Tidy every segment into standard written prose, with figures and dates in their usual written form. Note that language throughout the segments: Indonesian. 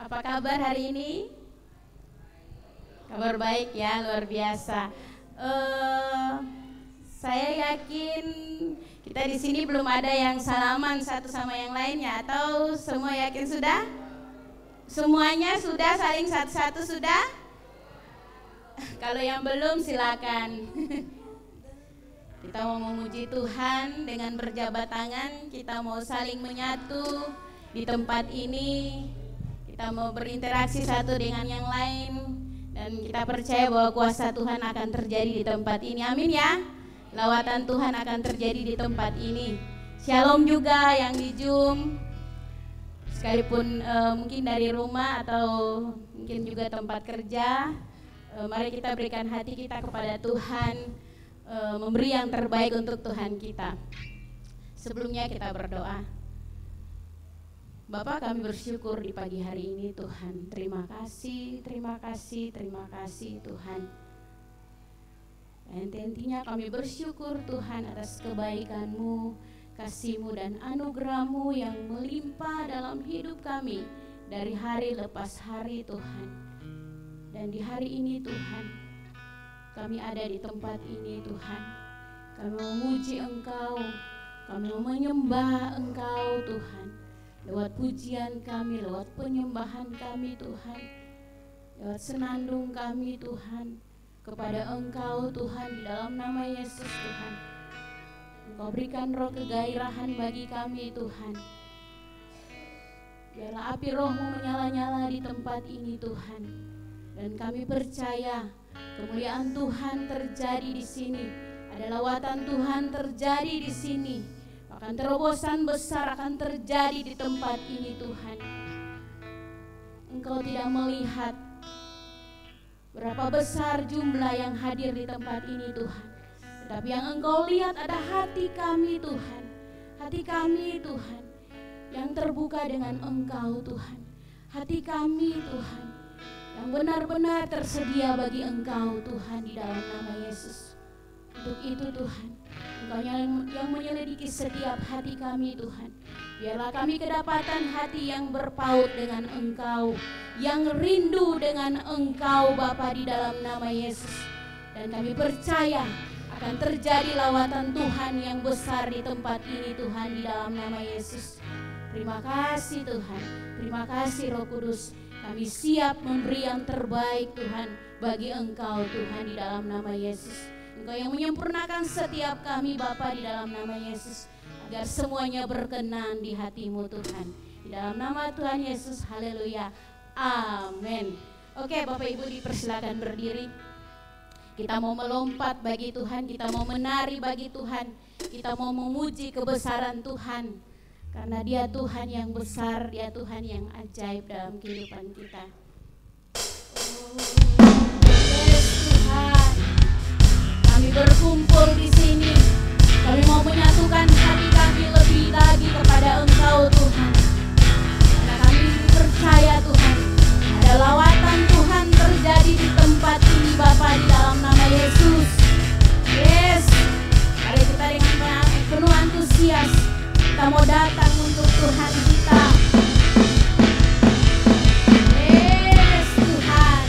Apa kabar hari ini? Kabar baik ya, luar biasa. Saya yakin kita di sini belum ada yang salaman satu sama yang lainnya, atau semua yakin sudah? Semuanya sudah, saling satu-satu sudah? Kalau yang belum silakan. Kita mau memuji Tuhan dengan berjabat tangan, kita mau saling menyatu di tempat ini, kita mau berinteraksi satu dengan yang lain, dan kita percaya bahwa kuasa Tuhan akan terjadi di tempat ini. Amin ya. Lawatan Tuhan akan terjadi di tempat ini. Shalom juga yang di Zoom, sekalipun mungkin dari rumah atau mungkin juga tempat kerja. Mari kita berikan hati kita kepada Tuhan, memberi yang terbaik untuk Tuhan kita. Sebelumnya kita berdoa. Bapa, kami bersyukur di pagi hari ini Tuhan. Terima kasih Tuhan. Dan tentunya kami bersyukur Tuhan atas kebaikan-Mu, kasih-Mu dan anugerah-Mu yang melimpah dalam hidup kami dari hari lepas hari Tuhan. Dan di hari ini Tuhan, kami ada di tempat ini Tuhan. Kami memuji Engkau, kami menyembah Engkau Tuhan. Lewat pujian kami, lewat penyembahan kami Tuhan, lewat senandung kami Tuhan, kepada Engkau Tuhan, di dalam nama Yesus Tuhan. Engkau berikan roh kegairahan bagi kami Tuhan. Biarlah api Roh-Mu menyala-nyala di tempat ini Tuhan. Dan kami percaya kemuliaan Tuhan terjadi di sini. Ada lawatan Tuhan terjadi di sini. Bahkan terobosan besar akan terjadi di tempat ini Tuhan. Engkau tidak melihat berapa besar jumlah yang hadir di tempat ini Tuhan. Tetapi yang Engkau lihat ada hati kami Tuhan. Hati kami Tuhan yang terbuka dengan Engkau Tuhan. Hati kami Tuhan yang benar-benar tersedia bagi Engkau Tuhan di dalam nama Yesus. Untuk itu Tuhan, Engkau yang menyelidiki setiap hati kami Tuhan. Biarlah kami kedapatan hati yang berpaut dengan Engkau, yang rindu dengan Engkau Bapa di dalam nama Yesus. Dan kami percaya akan terjadi lawatan Tuhan yang besar di tempat ini Tuhan di dalam nama Yesus. Terima kasih Tuhan, terima kasih Roh Kudus. Kami siap memberi yang terbaik Tuhan bagi Engkau Tuhan di dalam nama Yesus. Engkau yang menyempurnakan setiap kami Bapa di dalam nama Yesus, agar semuanya berkenan di hati-Mu Tuhan. Di dalam nama Tuhan Yesus, haleluya, amin. Oke Bapak Ibu, dipersilakan berdiri. Kita mau melompat bagi Tuhan, kita mau menari bagi Tuhan, kita mau memuji kebesaran Tuhan. Karena Dia Tuhan yang besar, Dia Tuhan yang ajaib dalam kehidupan kita. Yes Tuhan, kami berkumpul di sini. Kami mau menyatukan hati kami lebih lagi kepada Engkau Tuhan. Karena kami percaya Tuhan, ada lawatan Tuhan terjadi di tempat ini Bapa di dalam nama Yesus. Yes, mari kita dengan penuh antusias. Kita mau datang untuk Tuhan kita. Yes Tuhan.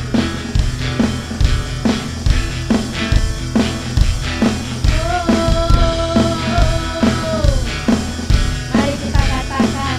Mari kita katakan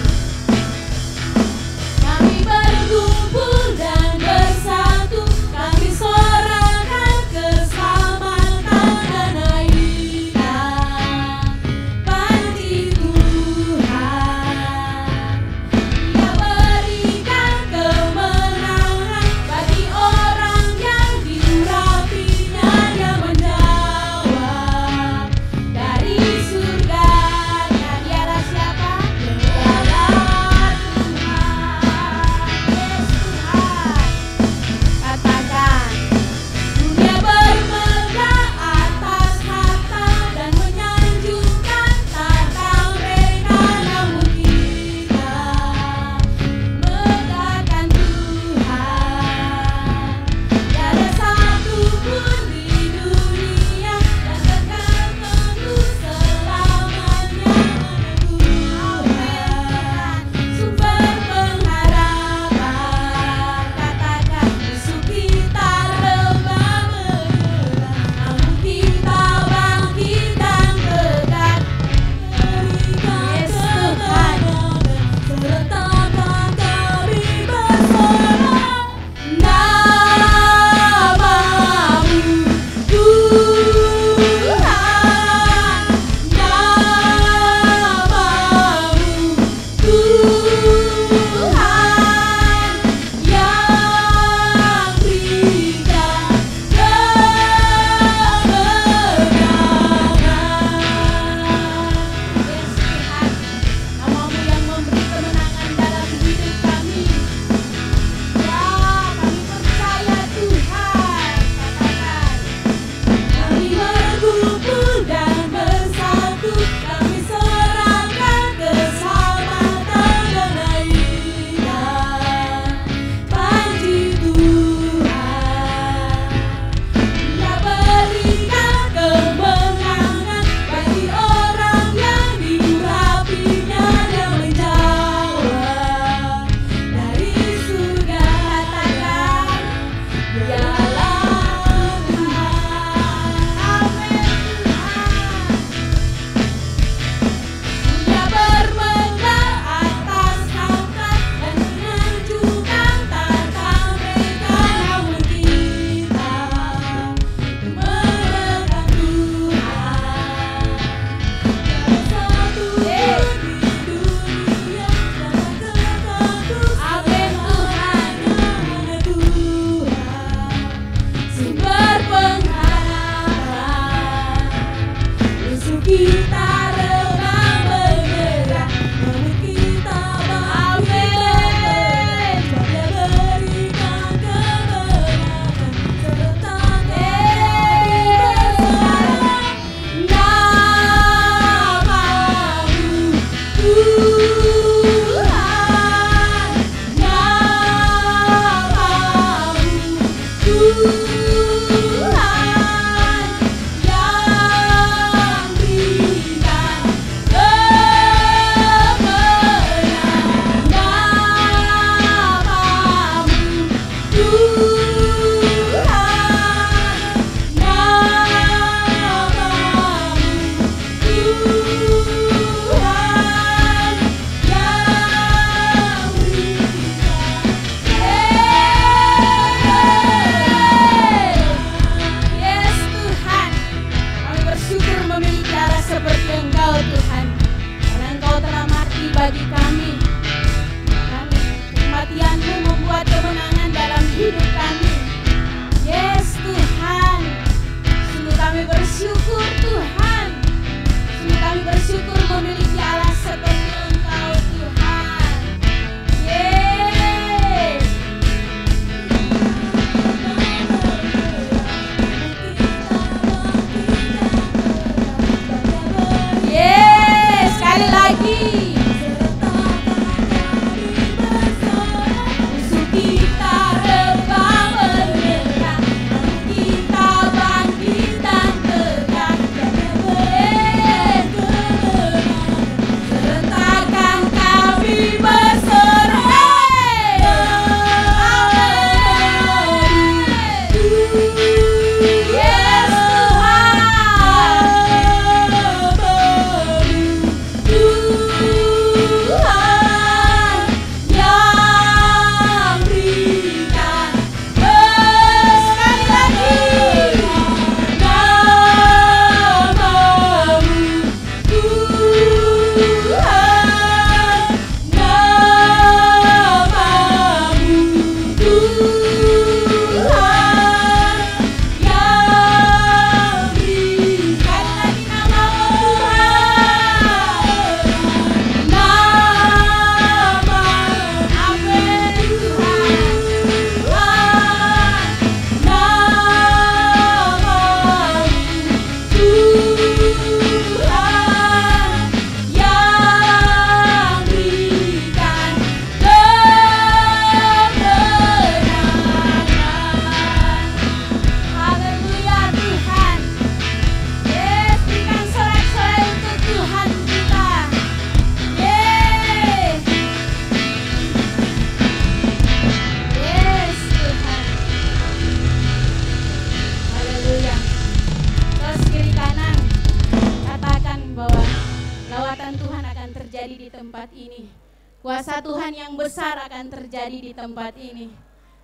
Kuasa Tuhan yang besar akan terjadi di tempat ini.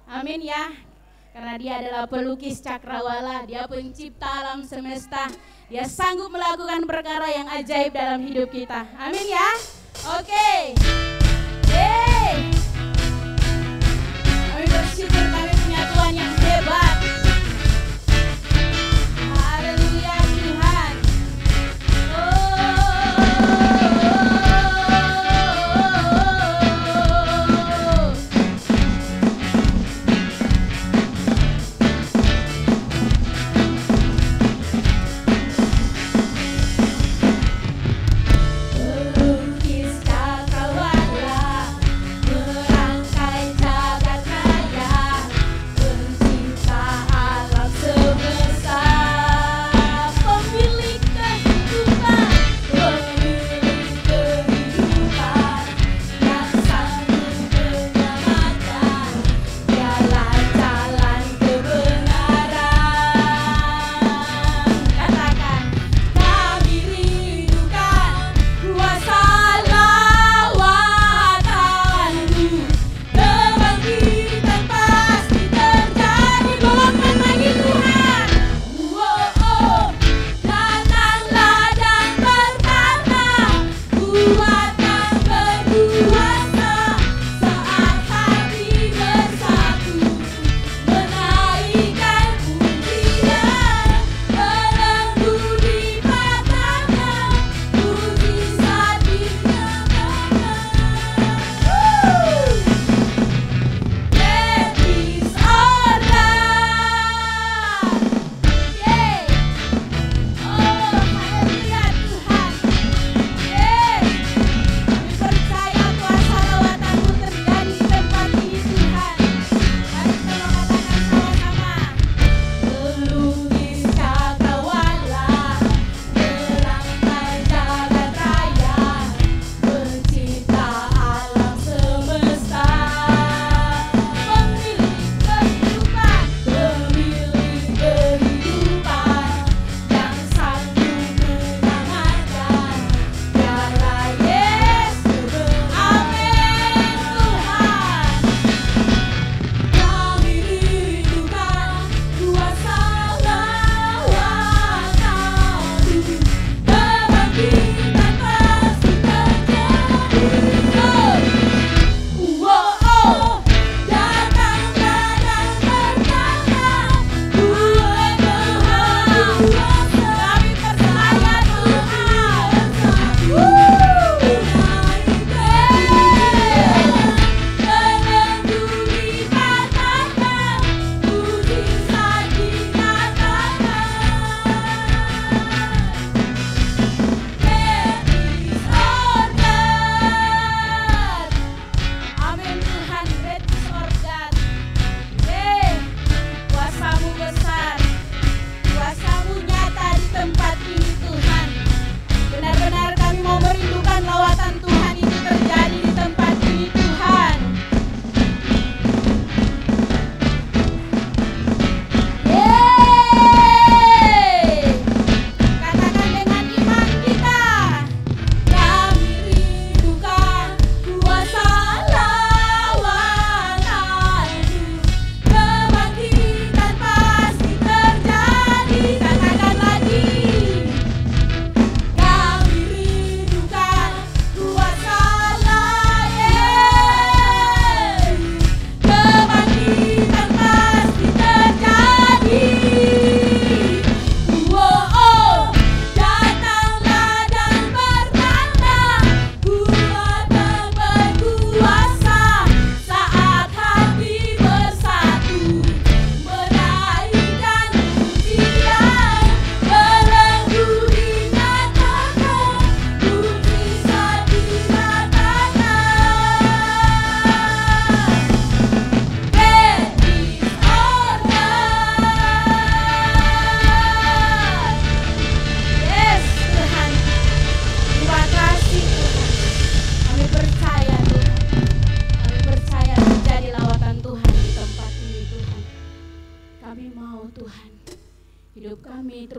Amin ya. Karena Dia adalah pelukis cakrawala, Dia pencipta alam semesta. Dia sanggup melakukan perkara yang ajaib dalam hidup kita. Amin ya. Oke. Yeay. Kami bersyukur kami punya Tuhan yang hebat. Haleluya Tuhan.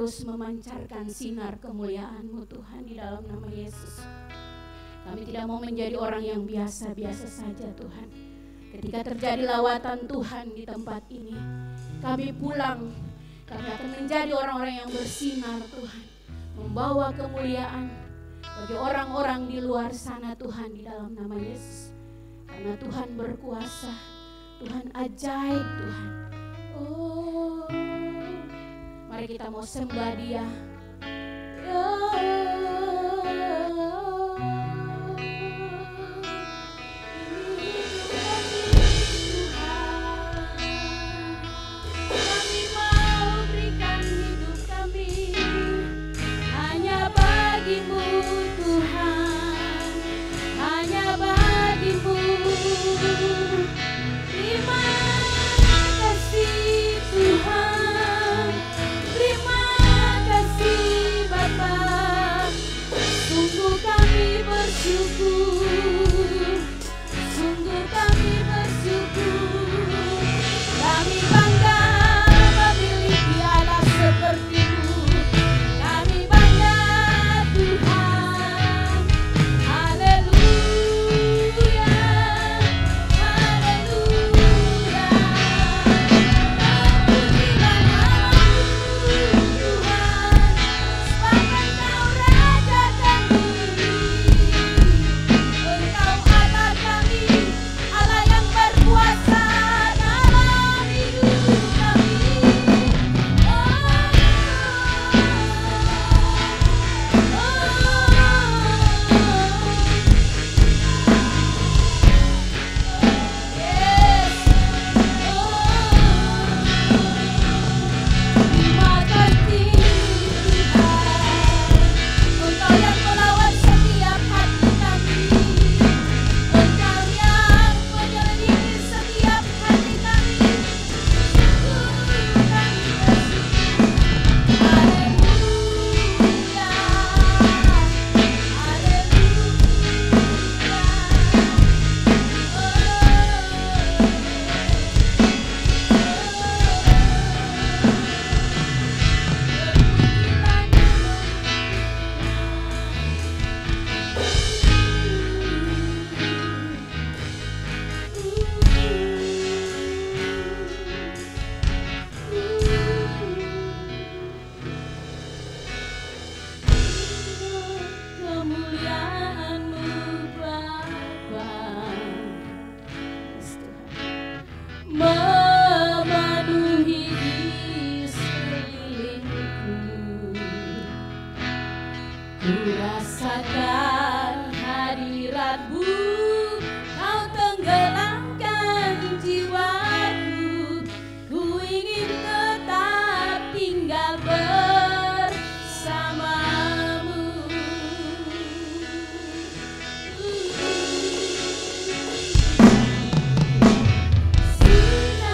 terus memancarkan sinar kemuliaan-Mu Tuhan di dalam nama Yesus. Kami tidak mau menjadi orang yang biasa-biasa saja Tuhan. Ketika terjadi lawatan Tuhan di tempat ini, kami pulang, kami akan menjadi orang-orang yang bersinar Tuhan, membawa kemuliaan bagi orang-orang di luar sana Tuhan, di dalam nama Yesus. Karena Tuhan berkuasa, Tuhan ajaib Tuhan. Oh, mari kita mau sembah Dia. Rasakan hadirat-Mu, Kau tenggelamkan jiwaku. Ku ingin tetap tinggal bersama-Mu. Sinar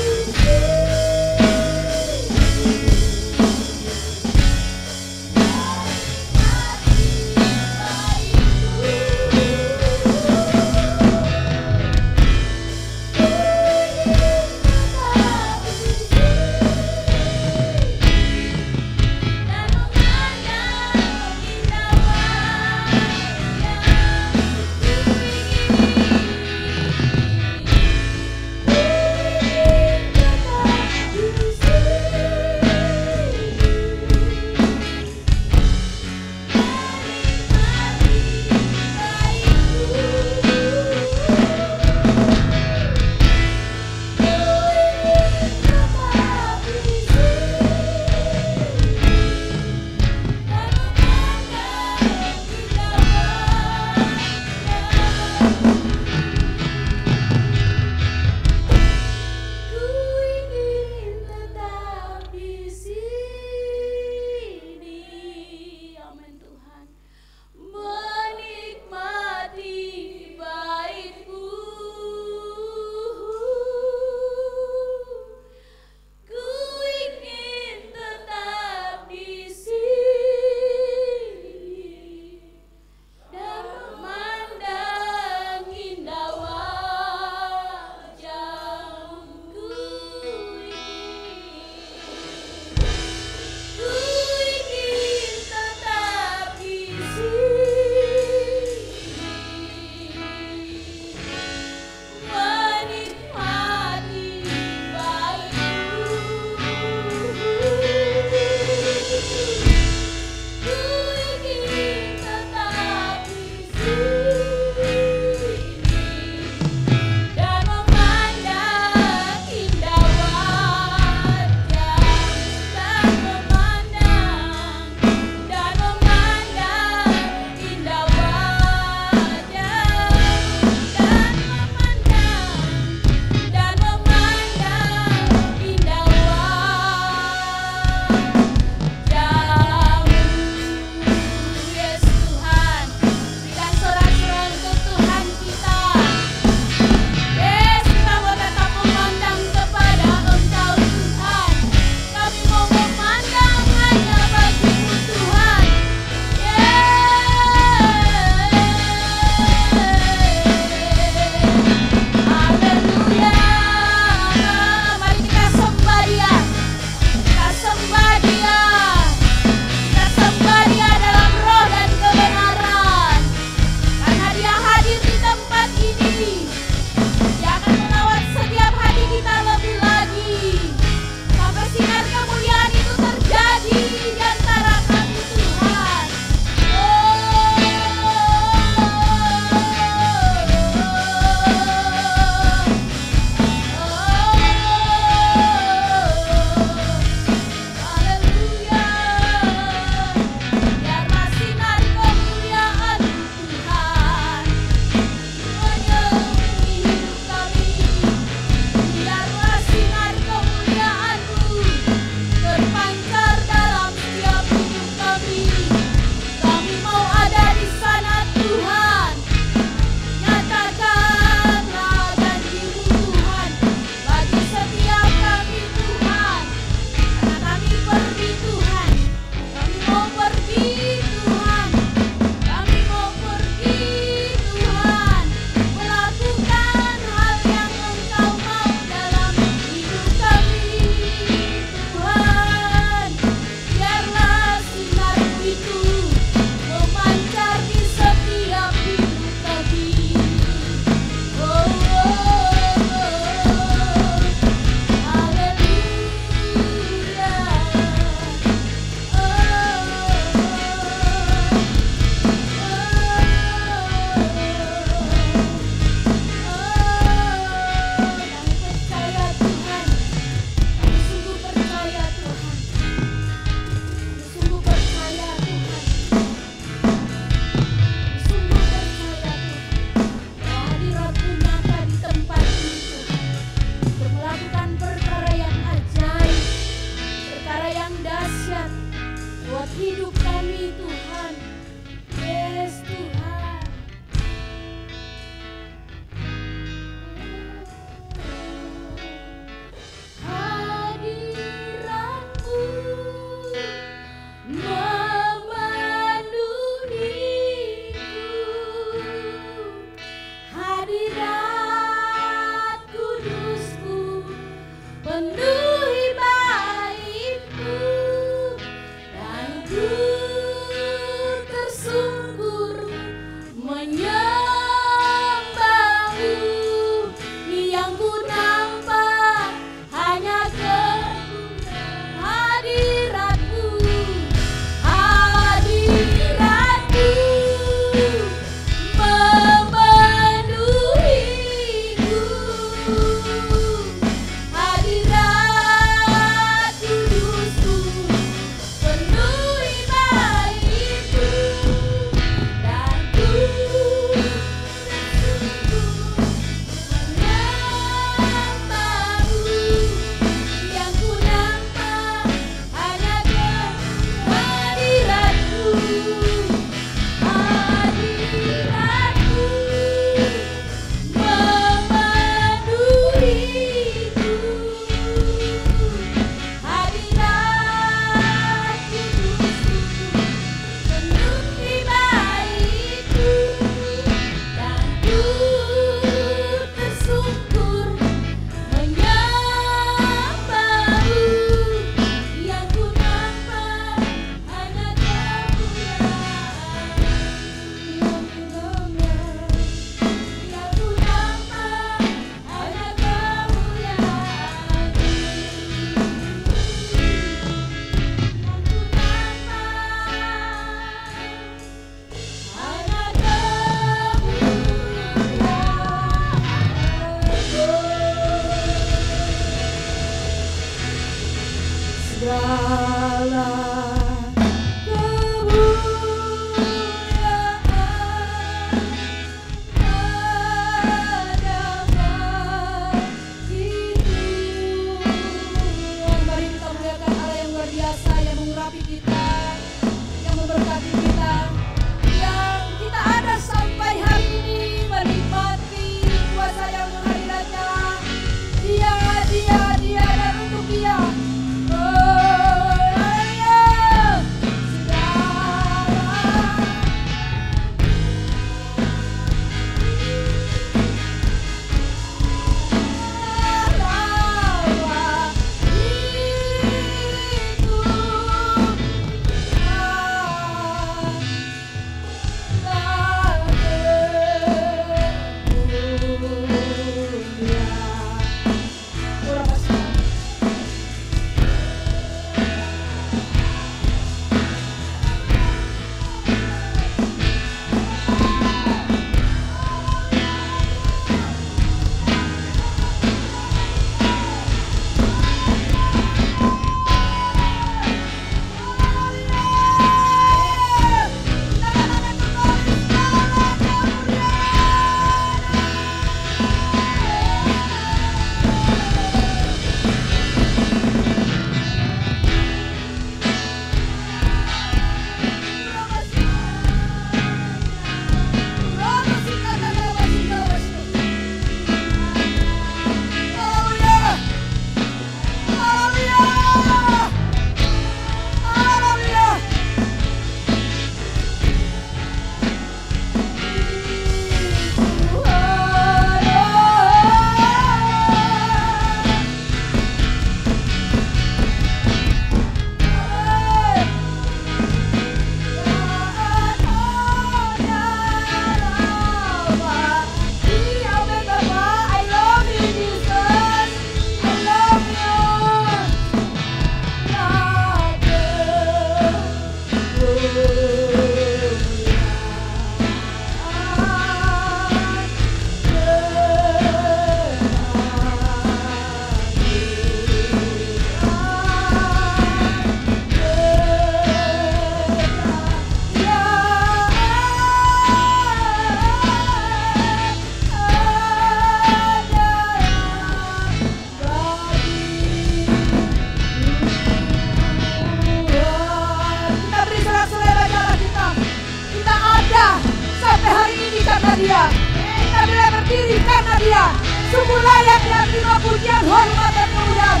Dia. Kita boleh berdiri karena Dia. Sungguh layak Dia terima pujian, hormat dan kemuliaan.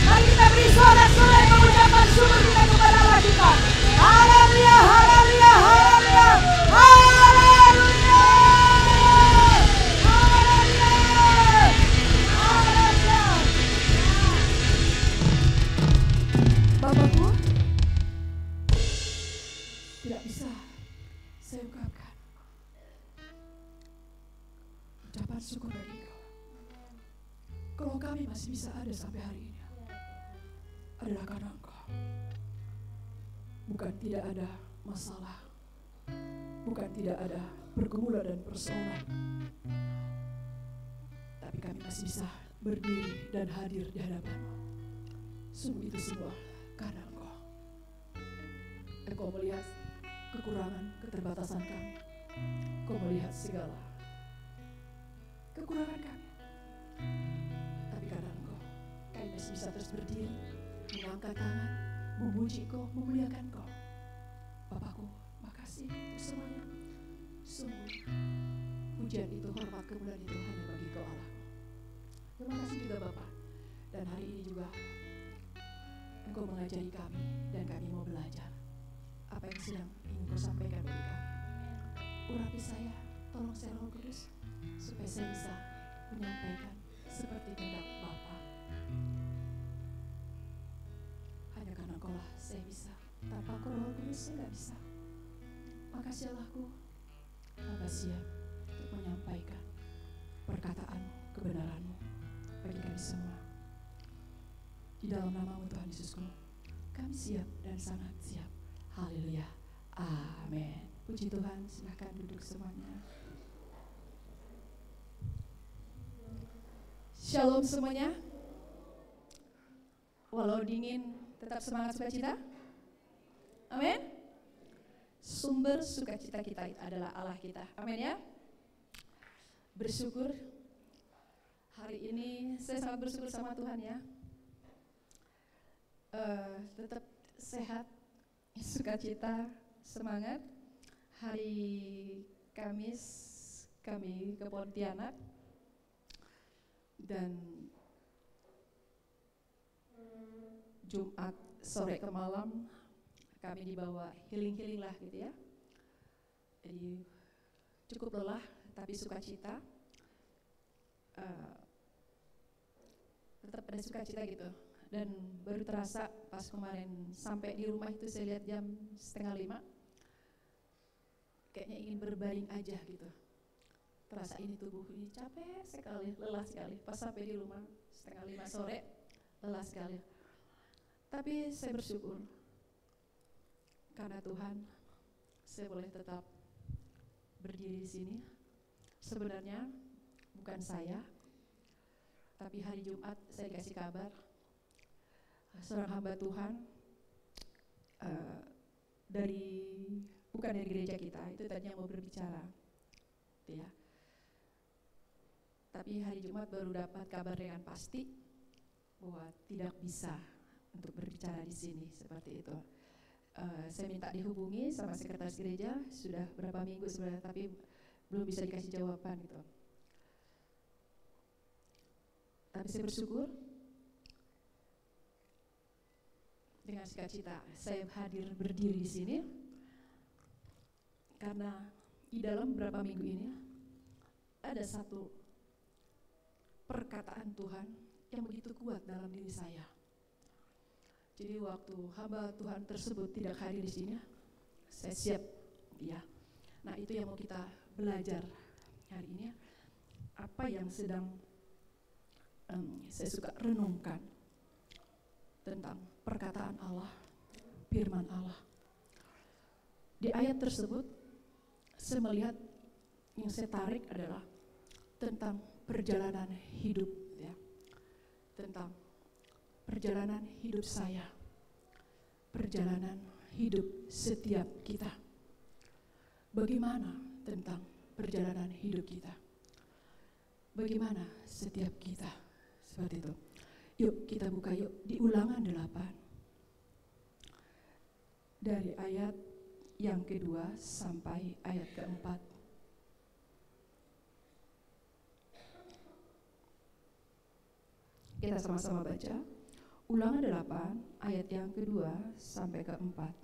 Mari kita beri sorak-sorai pengucapan syukur kita kepada Allah kita. Haleluya, haleluya, haleluya, haleluya, haleluya, haleluya. Bapakku, tidak bisa saya ungkapkan ucapan syukur bagi Engkau. Kalau kami masih bisa ada sampai hari ini, adalah karena Engkau. Bukan tidak ada masalah, bukan tidak ada pergumulan dan persoalan, tapi kami masih bisa berdiri dan hadir di hadapan-Mu. Sungguh itu semua karena Engkau. Engkau melihat kekurangan, keterbatasan kami. Engkau melihat segala kekurangan kami. Tapi karena Engkau, kami masih bisa terus berdiri, mengangkat tangan, memuji Engkau, memuliakan Engkau. Bapakku, makasih untuk semuanya. Sungguh, pujian itu, hormat, kemuliaan itu hanya bagi Engkau Allah. Terima kasih juga Bapak. Dan hari ini juga Engkau mengajari kami dan kami mau belajar apa yang sedang ingin Engkau sampaikan bagi kami. Urapi saya, tolong saya Roh Kudus, supaya saya bisa menyampaikan seperti kehendak Bapa. Hanya karena Engkau lah saya bisa. Tanpa Engkau Roh Kudus saya tidak bisa. Makasih Allahku, Bapa siap untuk menyampaikan perkataan-Mu, kebenaran-Mu bagi kami semua. Di dalam nama-Mu Tuhan Yesusku, kami siap dan sangat siap. Haleluya, amin. Puji Tuhan, silakan duduk semuanya. Shalom semuanya. Walau dingin, Tetap semangat sukacita? Amin. Sumber sukacita kita adalah Allah kita. Amin ya. Bersyukur. Hari ini saya sangat bersyukur sama Tuhan ya. Tetap sehat, sukacita, semangat. Hari Kamis kami ke Pontianak dan Jumat sore ke malam kami dibawa healing lah gitu ya. Jadi cukup lelah tapi sukacita. Tetap ada sukacita gitu. Dan baru terasa pas kemarin sampai di rumah itu saya lihat jam 4:30, kayaknya ingin berbaring aja gitu. Terasa ini tubuh ini capek sekali, lelah sekali. Pas sampai di rumah 4:30 sore, lelah sekali. Tapi saya bersyukur karena Tuhan, saya boleh tetap berdiri di sini. Sebenarnya bukan saya, tapi hari Jumat saya dikasih kabar seorang hamba Tuhan bukan dari gereja kita, itu tadinya mau berbicara, gitu ya. Tapi hari Jumat baru dapat kabar dengan pasti bahwa tidak bisa untuk berbicara di sini seperti itu. Saya minta dihubungi sama sekretaris gereja sudah berapa minggu sebenarnya, tapi belum bisa dikasih jawaban gitu. Tapi saya bersyukur dengan sukacita saya hadir berdiri di sini karena di dalam beberapa minggu ini ada satu perkataan Tuhan yang begitu kuat dalam diri saya. Jadi waktu hamba Tuhan tersebut tidak hadir di sini, saya siap ya. Nah, itu yang mau kita belajar hari ini. Apa yang sedang saya suka renungkan tentang perkataan Allah, firman Allah. Di ayat tersebut saya melihat yang saya tarik adalah tentang perjalanan hidup ya. Tentang perjalanan hidup saya. Perjalanan hidup setiap kita. Bagaimana tentang perjalanan hidup kita? Bagaimana setiap kita? Seperti itu. Yuk kita buka yuk di Ulangan 8 dari ayat yang kedua sampai ayat keempat. Kita sama-sama baca Ulangan 8 ayat yang kedua sampai keempat.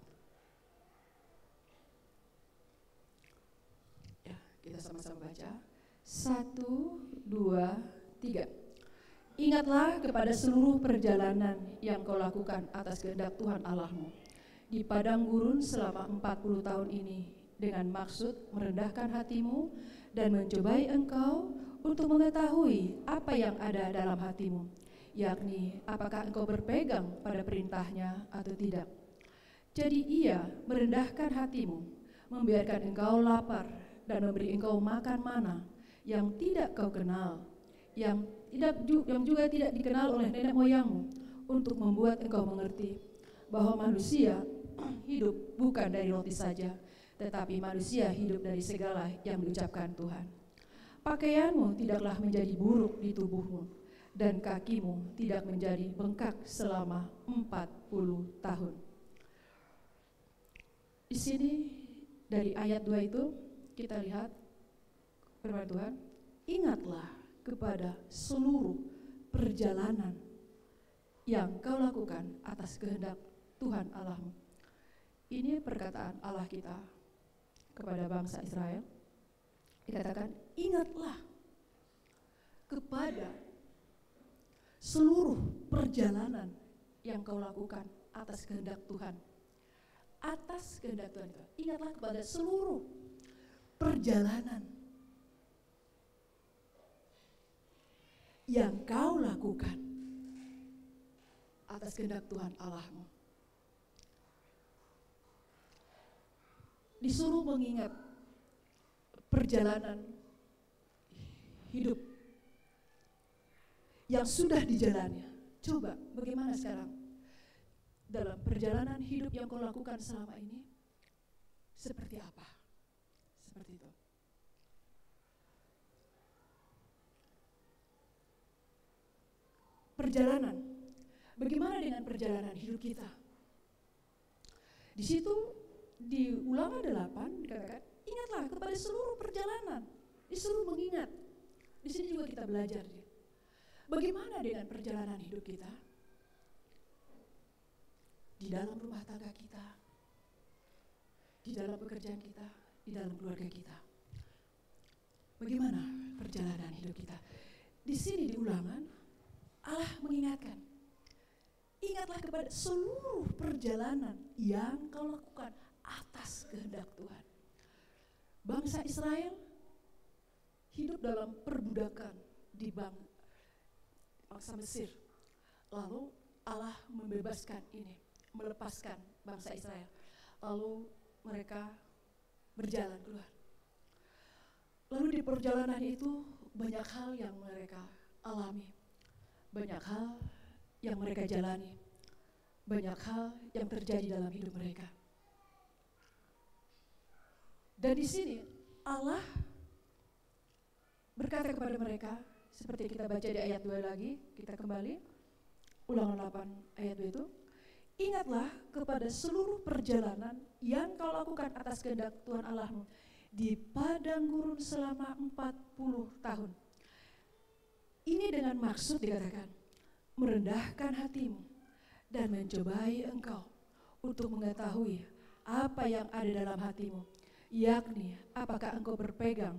Ya, kita sama-sama baca. 1, 2, 3. Ingatlah kepada seluruh perjalanan yang kau lakukan atas kehendak Tuhan Allahmu di padang gurun selama 40 tahun ini dengan maksud merendahkan hatimu dan mencobai engkau untuk mengetahui apa yang ada dalam hatimu, yakni apakah engkau berpegang pada perintahnya atau tidak. Jadi ia merendahkan hatimu, membiarkan engkau lapar dan memberi engkau makan mana yang tidak kau kenal, yang juga tidak dikenal oleh nenek moyangmu, untuk membuat engkau mengerti bahwa manusia hidup bukan dari roti saja, tetapi manusia hidup dari segala yang diucapkan Tuhan. Pakaianmu tidaklah menjadi buruk di tubuhmu, dan kakimu tidak menjadi bengkak selama 40 tahun. Di sini dari ayat 2 itu kita lihat firman Tuhan, ingatlah kepada seluruh perjalanan yang kau lakukan atas kehendak Tuhan Allahmu. Ini perkataan Allah kita kepada bangsa Israel. Dikatakan, ingatlah kepada seluruh perjalanan yang kau lakukan atas kehendak Tuhan. Atas kehendak Tuhan itu. Ingatlah kepada seluruh perjalanan yang kau lakukan atas kehendak Tuhan Allahmu. Disuruh mengingat perjalanan hidup yang sudah dijalannya. Coba bagaimana sekarang? dalam perjalanan hidup yang kau lakukan selama ini seperti apa? Seperti itu. Perjalanan. Bagaimana dengan perjalanan hidup kita? Di situ di Ulangan 8 dikatakan, ingatlah kepada seluruh perjalanan. Disuruh mengingat. Di sini juga kita belajar. Bagaimana dengan perjalanan hidup kita? Di dalam rumah tangga kita, di dalam pekerjaan kita, di dalam keluarga kita. Bagaimana perjalanan hidup kita? Di sini di Ulangan, Allah mengingatkan, ingatlah kepada seluruh perjalanan yang kau lakukan atas kehendak Tuhan. Bangsa Israel hidup dalam perbudakan di bangsa Mesir. Lalu Allah membebaskan ini, melepaskan bangsa Israel. Lalu mereka berjalan keluar. Lalu di perjalanan itu banyak hal yang mereka alami. Banyak hal yang mereka jalani. Banyak hal yang terjadi dalam hidup mereka. Dan di sini Allah berkata kepada mereka, seperti kita baca di ayat 2 lagi, kita kembali, Ulangan 8 ayat 2 itu, ingatlah kepada seluruh perjalanan yang kau lakukan atas kehendak Tuhan Allahmu di padang gurun selama 40 tahun. Ini dengan maksud dikatakan, merendahkan hatimu dan mencobai engkau untuk mengetahui apa yang ada dalam hatimu, yakni apakah engkau berpegang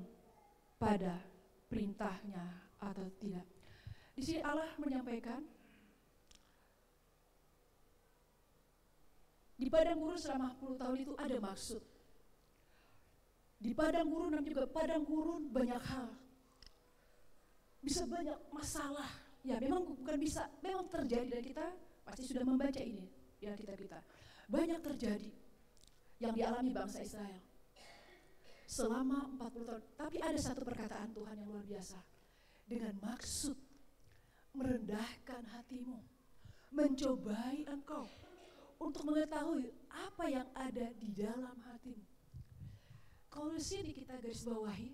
pada perintahnya atau tidak. Di sini Allah menyampaikan, di padang gurun selama 40 tahun itu ada maksud. Di padang gurun dan juga padang gurun banyak hal. Bisa banyak masalah. Ya memang bukan bisa, memang terjadi dan kita pasti sudah membaca ini di Alkitab kita. Banyak terjadi yang dialami bangsa Israel selama 40 tahun. Tapi ada satu perkataan Tuhan yang luar biasa. Dengan maksud merendahkan hatimu, mencobai engkau untuk mengetahui apa yang ada di dalam hatimu. Kalau di sini kita garis bawahi,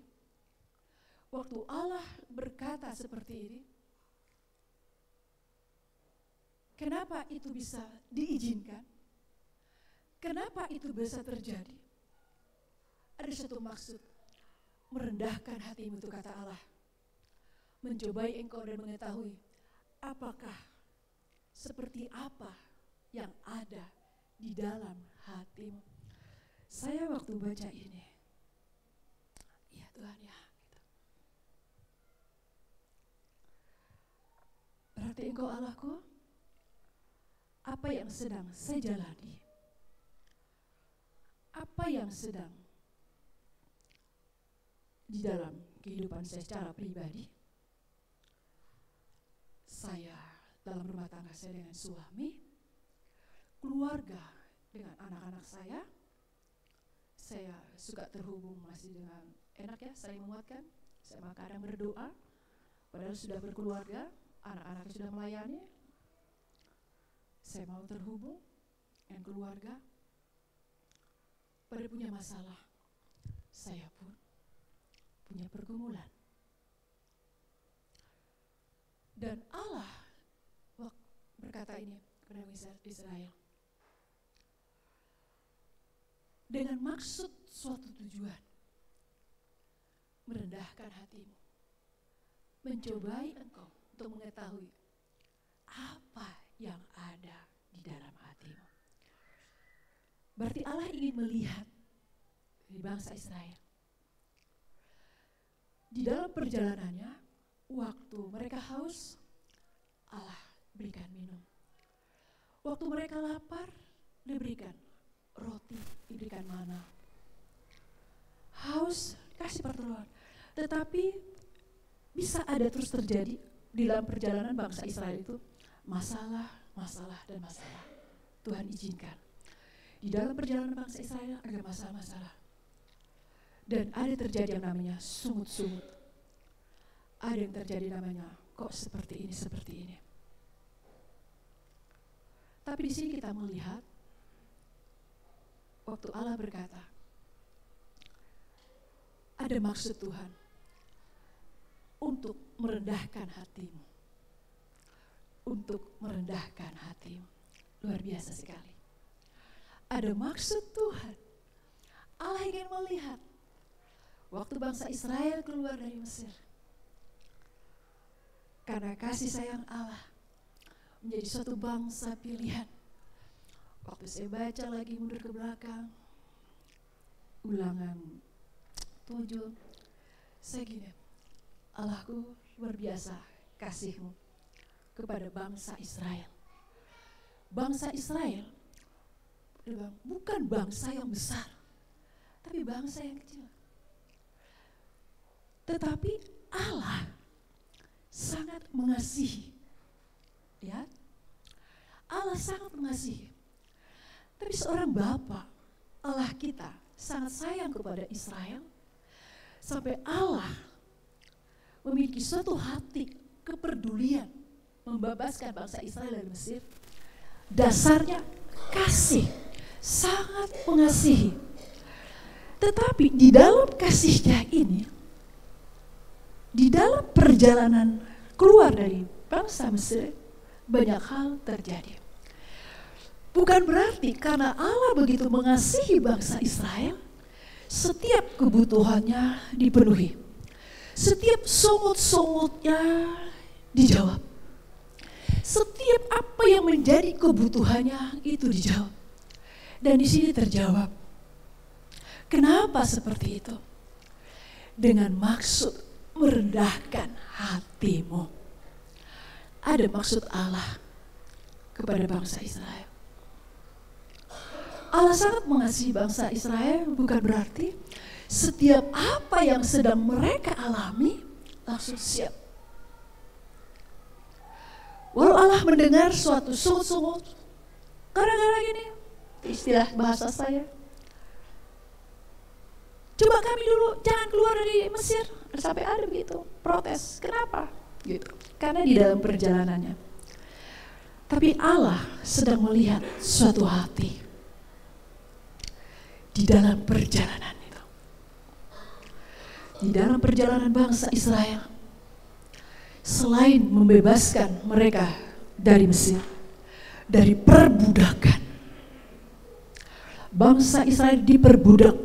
waktu Allah berkata seperti ini, kenapa itu bisa diizinkan? Kenapa itu bisa terjadi? Ada satu maksud, merendahkan hatimu itu kata Allah. Mencobai engkau dan mengetahui apakah, seperti apa yang ada di dalam hatimu. Saya waktu baca ini, ya Tuhan ya, gitu. Berarti engkau Allahku, apa yang sedang saya jalani, apa yang sedang di dalam kehidupan saya secara pribadi, saya dalam rumah tangga saya dengan suami, keluarga dengan anak-anak saya suka terhubung masih dengan enak ya, saling menguatkan. Saya kadang berdoa, padahal sudah berkeluarga, anak-anak sudah melayani. Saya mau terhubung dengan keluarga. Pada punya masalah, saya pun punya pergumulan. Dan Allah berkata ini kepada Israel, dengan maksud suatu tujuan, merendahkan hatimu, mencobai engkau untuk mengetahui apa yang ada di dalam hatimu. Berarti Allah ingin melihat di bangsa Israel. Di dalam perjalanannya, waktu mereka haus, Allah berikan minum. Waktu mereka lapar, diberikan roti, diberikan mana. Haus, kasih pertolongan. Tetapi bisa ada terus terjadi di dalam perjalanan bangsa Israel itu masalah, dan masalah. Tuhan izinkan. Di dalam perjalanan bangsa Israel ada masalah-masalah. Dan ada terjadi yang namanya sungut-sungut. Ada yang terjadi namanya kok seperti ini. Tapi di sini kita melihat waktu Allah berkata, ada maksud Tuhan untuk merendahkan hatimu. Untuk merendahkan hatimu. Luar biasa sekali. Ada maksud Tuhan. Allah ingin melihat waktu bangsa Israel keluar dari Mesir. Karena kasih sayang Allah menjadi suatu bangsa pilihan. Waktu saya baca lagi mundur ke belakang, Ulangan 7, saya gini, Allahku luar biasa kasih-Mu kepada bangsa Israel. Bangsa Israel bukan bangsa yang besar, tapi bangsa yang kecil. Tetapi Allah sangat mengasihi. Ya, Allah sangat mengasihi. Tapi seorang Bapa, Allah kita sangat sayang kepada Israel, sampai Allah memiliki suatu hati kepedulian membebaskan bangsa Israel dari Mesir. Dasarnya kasih, sangat mengasihi. Tetapi di dalam kasihnya ini, di dalam perjalanan keluar dari bangsa Mesir, banyak hal terjadi. Bukan berarti karena Allah begitu mengasihi bangsa Israel, setiap kebutuhannya dipenuhi. Setiap sungut-sungutnya dijawab. Setiap apa yang menjadi kebutuhannya itu dijawab. Dan di sini terjawab. Kenapa seperti itu? Dengan maksud merendahkan hatimu. Ada maksud Allah kepada bangsa Israel. Allah sangat mengasihi bangsa Israel, bukan berarti setiap apa yang sedang mereka alami langsung siap. Walau Allah mendengar suatu sungut-sungut, gara-gara gini, istilah bahasa saya, coba kami dulu jangan keluar dari Mesir, sampai ada begitu protes. Kenapa? Gitu. Karena di dalam perjalanannya. Tapi Allah sedang melihat suatu hati di dalam perjalanan itu. Di dalam perjalanan bangsa Israel, selain membebaskan mereka dari Mesir, dari perbudakan, bangsa Israel diperbudak.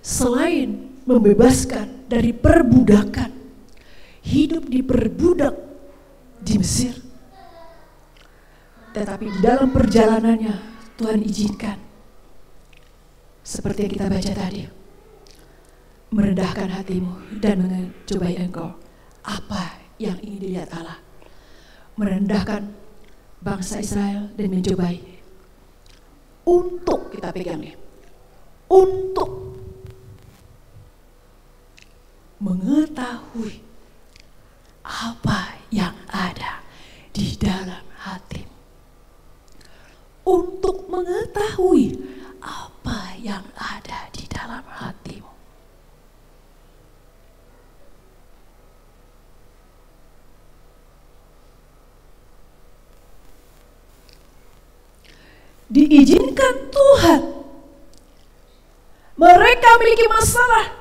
Selain membebaskan dari perbudakan, hidup diperbudak di Mesir. Tetapi di dalam perjalanannya Tuhan izinkan, seperti yang kita baca tadi, merendahkan hatimu dan mencobai engkau. Apa yang ingin dilihat Allah? Merendahkan bangsa Israel dan mencobai. Untuk kita pegang nih, untuk mengetahui apa yang ada di dalam hatimu. Untuk mengetahui apa yang ada di dalam hatimu. Diizinkan Tuhan. Mereka memiliki masalah.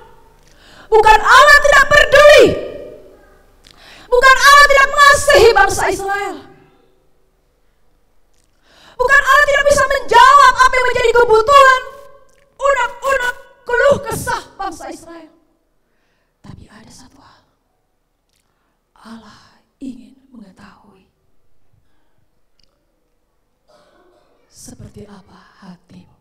Bukan Allah tidak peduli. Bukan Allah tidak mengasihi bangsa Israel. Bukan Allah tidak bisa menjawab apa yang menjadi kebutuhan, unek-unek, keluh kesah bangsa Israel. Tapi ada satu hal, Allah ingin mengetahui seperti apa hatimu.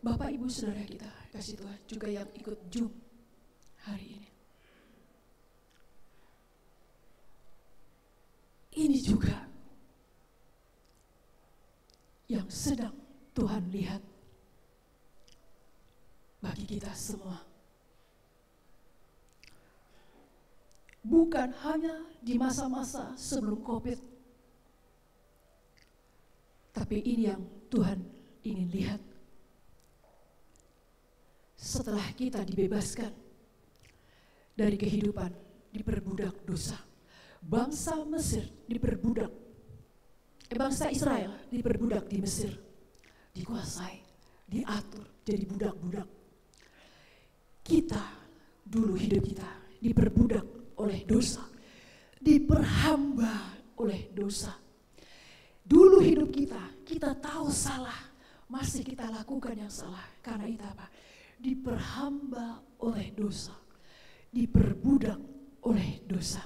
Bapak, Ibu, Saudara kita, kasih Tuhan juga yang ikut Zoom hari ini. Ini juga yang sedang Tuhan lihat bagi kita semua. Bukan hanya di masa-masa sebelum COVID, tapi ini yang Tuhan ingin lihat setelah kita dibebaskan dari kehidupan diperbudak dosa. bangsa Mesir diperbudak, bangsa Israel diperbudak di Mesir, dikuasai, diatur jadi budak-budak. Kita dulu hidup kita diperbudak oleh dosa, diperhamba oleh dosa. Dulu hidup kita tahu salah, masih kita lakukan yang salah. Karena itu apa? Diperhamba oleh dosa, diperbudak oleh dosa.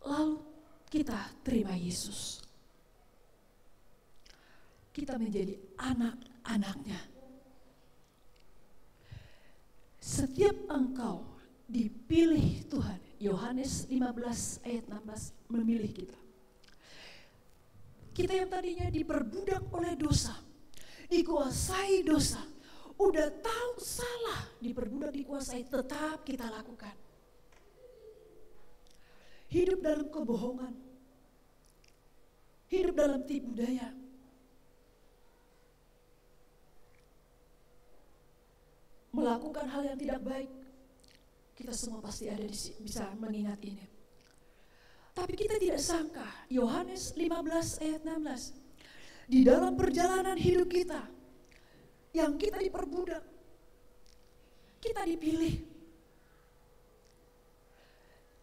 Lalu kita terima Yesus. Kita menjadi anak-anaknya. Setiap engkau dipilih Tuhan, Yohanes 15 ayat 16 memilih kita. Kita yang tadinya diperbudak oleh dosa, dikuasai dosa, udah tahu salah, diperbudak, dikuasai, tetap kita lakukan. Hidup dalam kebohongan, hidup dalam tipu daya, melakukan hal yang tidak baik. Kita semua pasti ada di sini, bisa mengingat ini. Tapi kita tidak sangka, Yohanes 15 ayat 16, di dalam perjalanan hidup kita, yang kita diperbudak, kita dipilih.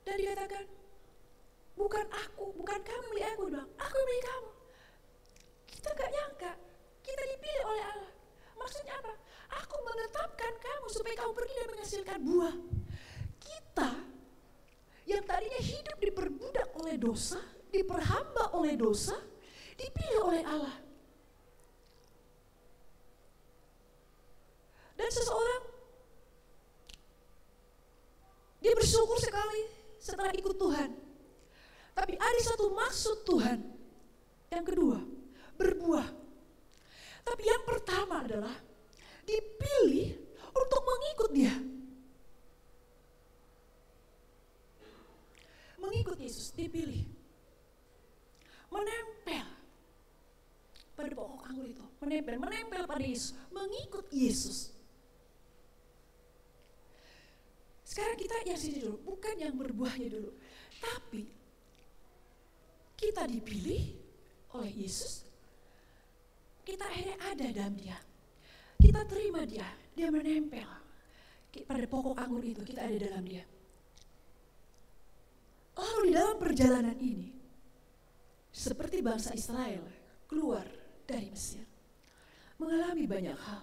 Dan dikatakan, bukan aku, bukan kamu milih aku, bilang, aku milih kamu. Kita gak nyangka, kita dipilih oleh Allah. Maksudnya apa? Aku menetapkan kamu supaya kamu pergi dan menghasilkan buah. Kita yang tadinya hidup diperbudak oleh dosa, diperhamba oleh dosa, dipilih oleh Allah. Dan seseorang, dia bersyukur sekali setelah ikut Tuhan. Tapi ada satu maksud Tuhan. Yang kedua, berbuah. Tapi yang pertama adalah dipilih untuk mengikut Dia. Mengikut Yesus, dipilih. Menempel pada pokok anggur itu. Menempel pada Yesus. Mengikut Yesus. Sekarang kita yang sini dulu, bukan yang berbuahnya dulu. Tapi kita dipilih oleh Yesus. Kita akhirnya ada dalam Dia. Kita terima Dia. Dia menempel pada pokok anggur itu, kita ada dalam Dia. Lalu di dalam perjalanan ini, seperti bangsa Israel keluar dari Mesir, mengalami banyak hal.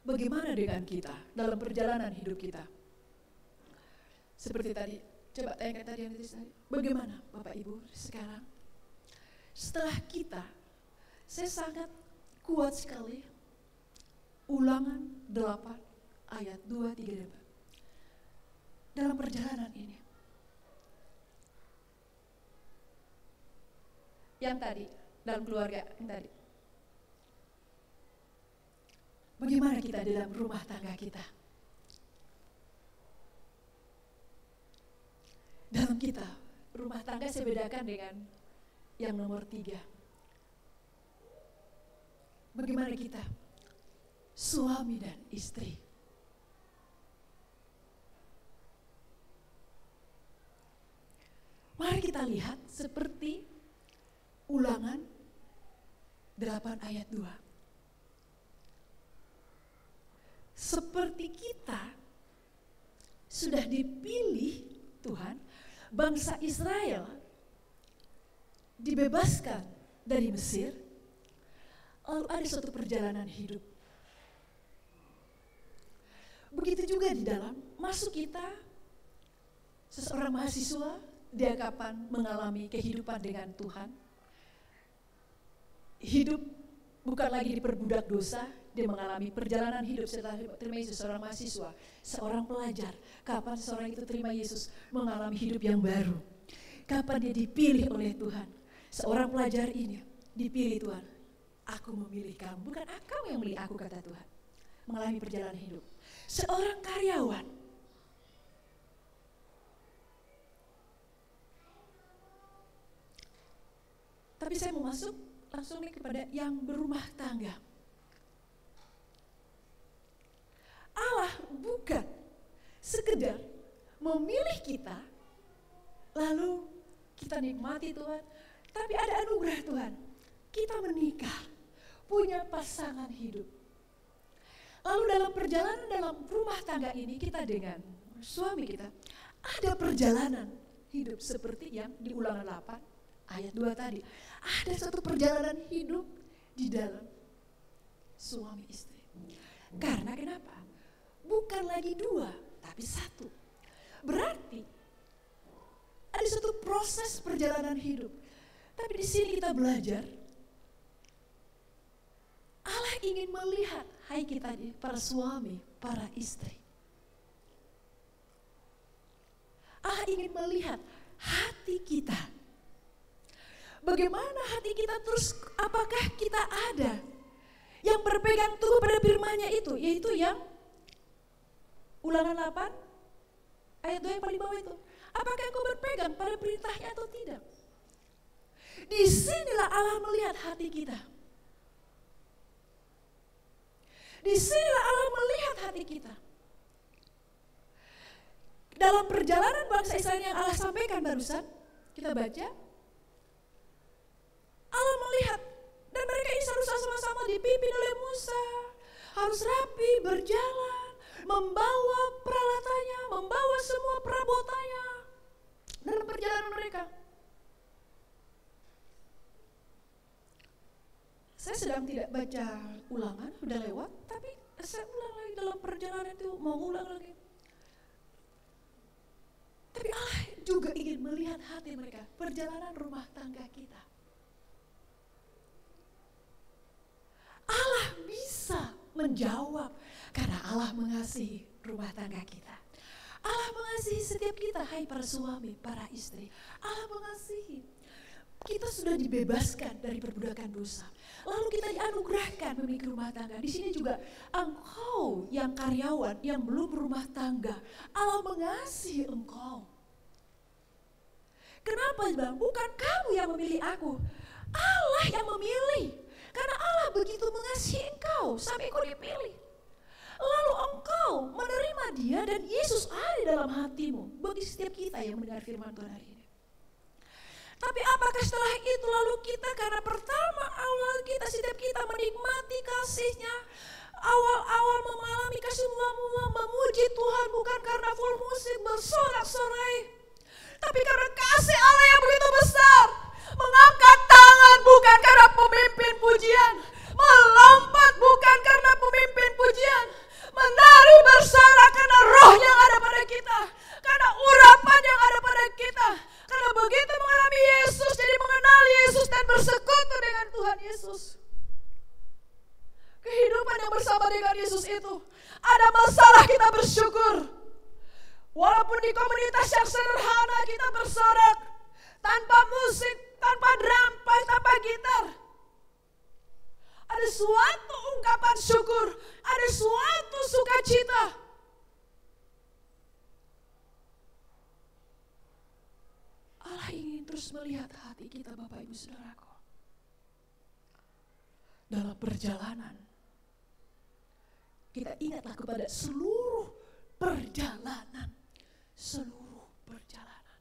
Bagaimana dengan kita dalam perjalanan hidup kita? Seperti tadi, coba tanyakan tadi yang tadi. Bagaimana Bapak Ibu sekarang? Setelah kita, saya sangat kuat sekali. Ulangan 8 ayat 2, 3, 4. Dalam perjalanan ini. Yang tadi, dalam keluarga yang tadi. Bagaimana kita dalam rumah tangga kita? Dalam kita, rumah tangga saya bedakan dengan yang nomor 3. Bagaimana kita? Suami dan istri. Mari kita lihat seperti Ulangan 8 ayat 2. Seperti kita sudah dipilih Tuhan, bangsa Israel dibebaskan dari Mesir, lalu ada suatu perjalanan hidup. Begitu juga di dalam masuk kita, seseorang mahasiswa, dia kapan mengalami kehidupan dengan Tuhan. Hidup bukan lagi diperbudak dosa, dia mengalami perjalanan hidup setelah terima Yesus. Seorang mahasiswa, seorang pelajar, kapan seorang itu terima Yesus, mengalami hidup yang baru. Kapan dia dipilih oleh Tuhan. Seorang pelajar ini dipilih Tuhan. Aku memilih kamu, bukan kamu yang memilih aku, kata Tuhan. Mengalami perjalanan hidup. Seorang karyawan, tapi saya mau masuk langsung nih kepada yang berumah tangga. Allah bukan sekedar memilih kita, lalu kita nikmati Tuhan. Tapi ada anugerah Tuhan, kita menikah, punya pasangan hidup. Lalu dalam perjalanan dalam rumah tangga ini kita dengan suami kita, ada perjalanan hidup seperti yang di Ulangan 8 ayat 2 tadi. Ada satu perjalanan hidup di dalam suami istri. Karena kenapa? Bukan lagi 2, tapi 1. Berarti ada satu proses perjalanan hidup. Tapi di sini kita belajar, Allah ingin melihat, hai kita para suami, para istri. Allah ingin melihat hati kita. Bagaimana hati kita terus, apakah kita ada yang berpegang teguh pada firman-Nya itu, yaitu yang Ulangan 8 ayat 2 yang paling bawah itu. Apakah engkau berpegang pada perintah-Nya atau tidak? Disinilah Allah melihat hati kita. Disinilah Allah melihat hati kita. Dalam perjalanan bangsa Israel yang Allah sampaikan barusan, kita baca, Allah melihat, dan mereka ini harus sama-sama dipimpin oleh Musa, harus rapi, berjalan, membawa peralatannya, membawa semua perabotannya dalam perjalanan mereka. Saya sedang tidak baca Ulangan, udah lewat, tapi saya ulang lagi dalam perjalanan itu, mau ulang lagi. Tapi Allah juga ingin melihat hati mereka, perjalanan rumah tangga kita. Allah bisa menjawab karena Allah mengasihi rumah tangga kita. Allah mengasihi setiap kita, hai para suami, para istri. Allah mengasihi. Kita sudah dibebaskan dari perbudakan dosa. Lalu kita dianugerahkan memiliki rumah tangga. Di sini juga engkau yang karyawan, yang belum berumah tangga, Allah mengasihi engkau. Kenapa bilang? Bukan kamu yang memilih aku, Allah yang memilih. Karena Allah begitu mengasihi engkau sampai engkau dipilih. Lalu engkau menerima Dia dan Yesus ada dalam hatimu. Bagi setiap kita yang mendengar firman Tuhan hari ini. Tapi apakah setelah itu lalu kita, karena pertama awal kita, setiap kita menikmati kasih-Nya, awal-awal mengalami kasih mula-mula memuji Tuhan bukan karena full musik bersorak-sorai, tapi karena kasih Allah yang begitu besar, mengangkat tangan bukan karena pemimpin pujian, melompat bukan karena pemimpin pujian, menari bersorak karena roh yang ada pada kita, karena urapan yang ada pada kita. Karena begitu mengalami Yesus, jadi mengenal Yesus dan bersekutu dengan Tuhan Yesus. Kehidupan yang bersama dengan Yesus itu, ada masalah kita bersyukur. Walaupun di komunitas yang sederhana kita bersorak, tanpa musik, tanpa drum, tanpa gitar. Ada suatu ungkapan syukur, ada suatu sukacita. Allah ingin terus melihat hati kita, Bapak Ibu Saudaraku. Dalam perjalanan, kita ingatlah kepada seluruh perjalanan. Seluruh perjalanan.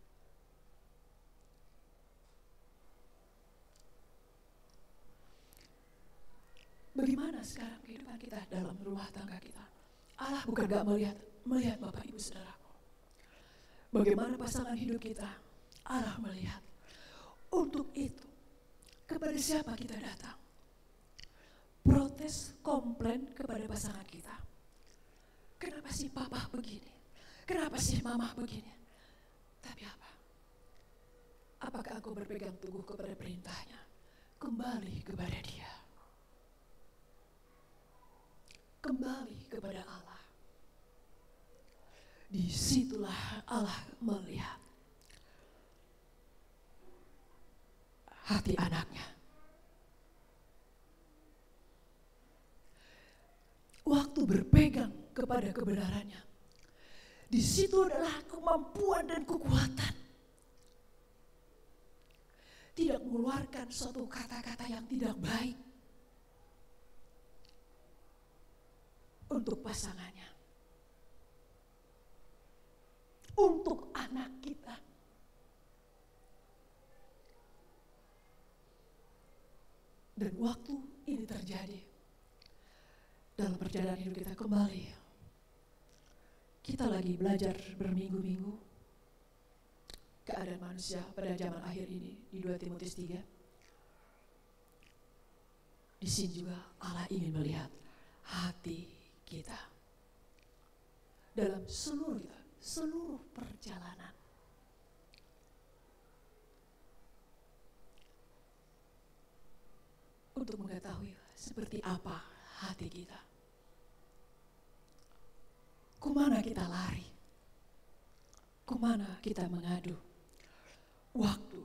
Bagaimana sekarang kehidupan kita dalam rumah tangga kita? Allah bukan gak melihat Bapak Ibu Saudaraku. Bagaimana pasangan hidup kita? Allah melihat. Untuk itu, kepada siapa kita datang? Protes, komplain kepada pasangan kita. Kenapa sih papa begini? Kenapa sih mama begini? Tapi apa? Apakah aku berpegang teguh kepada perintah-Nya? Kembali kepada Dia. Kembali kepada Allah. Disitulah Allah melihat hati anaknya. Waktu berpegang kepada kebenarannya, di situ adalah kemampuan dan kekuatan. Tidak mengeluarkan suatu kata-kata yang tidak baik untuk pasangannya. untuk anak kita. Dan waktu ini terjadi dalam perjalanan hidup kita kembali. Kita lagi belajar berminggu-minggu keadaan manusia pada zaman akhir ini di 2 Timotius 3. Di sini juga Allah ingin melihat hati kita dalam seluruh perjalanan. Untuk mengetahui seperti apa hati kita. Kemana kita lari? Kemana kita mengadu? Waktu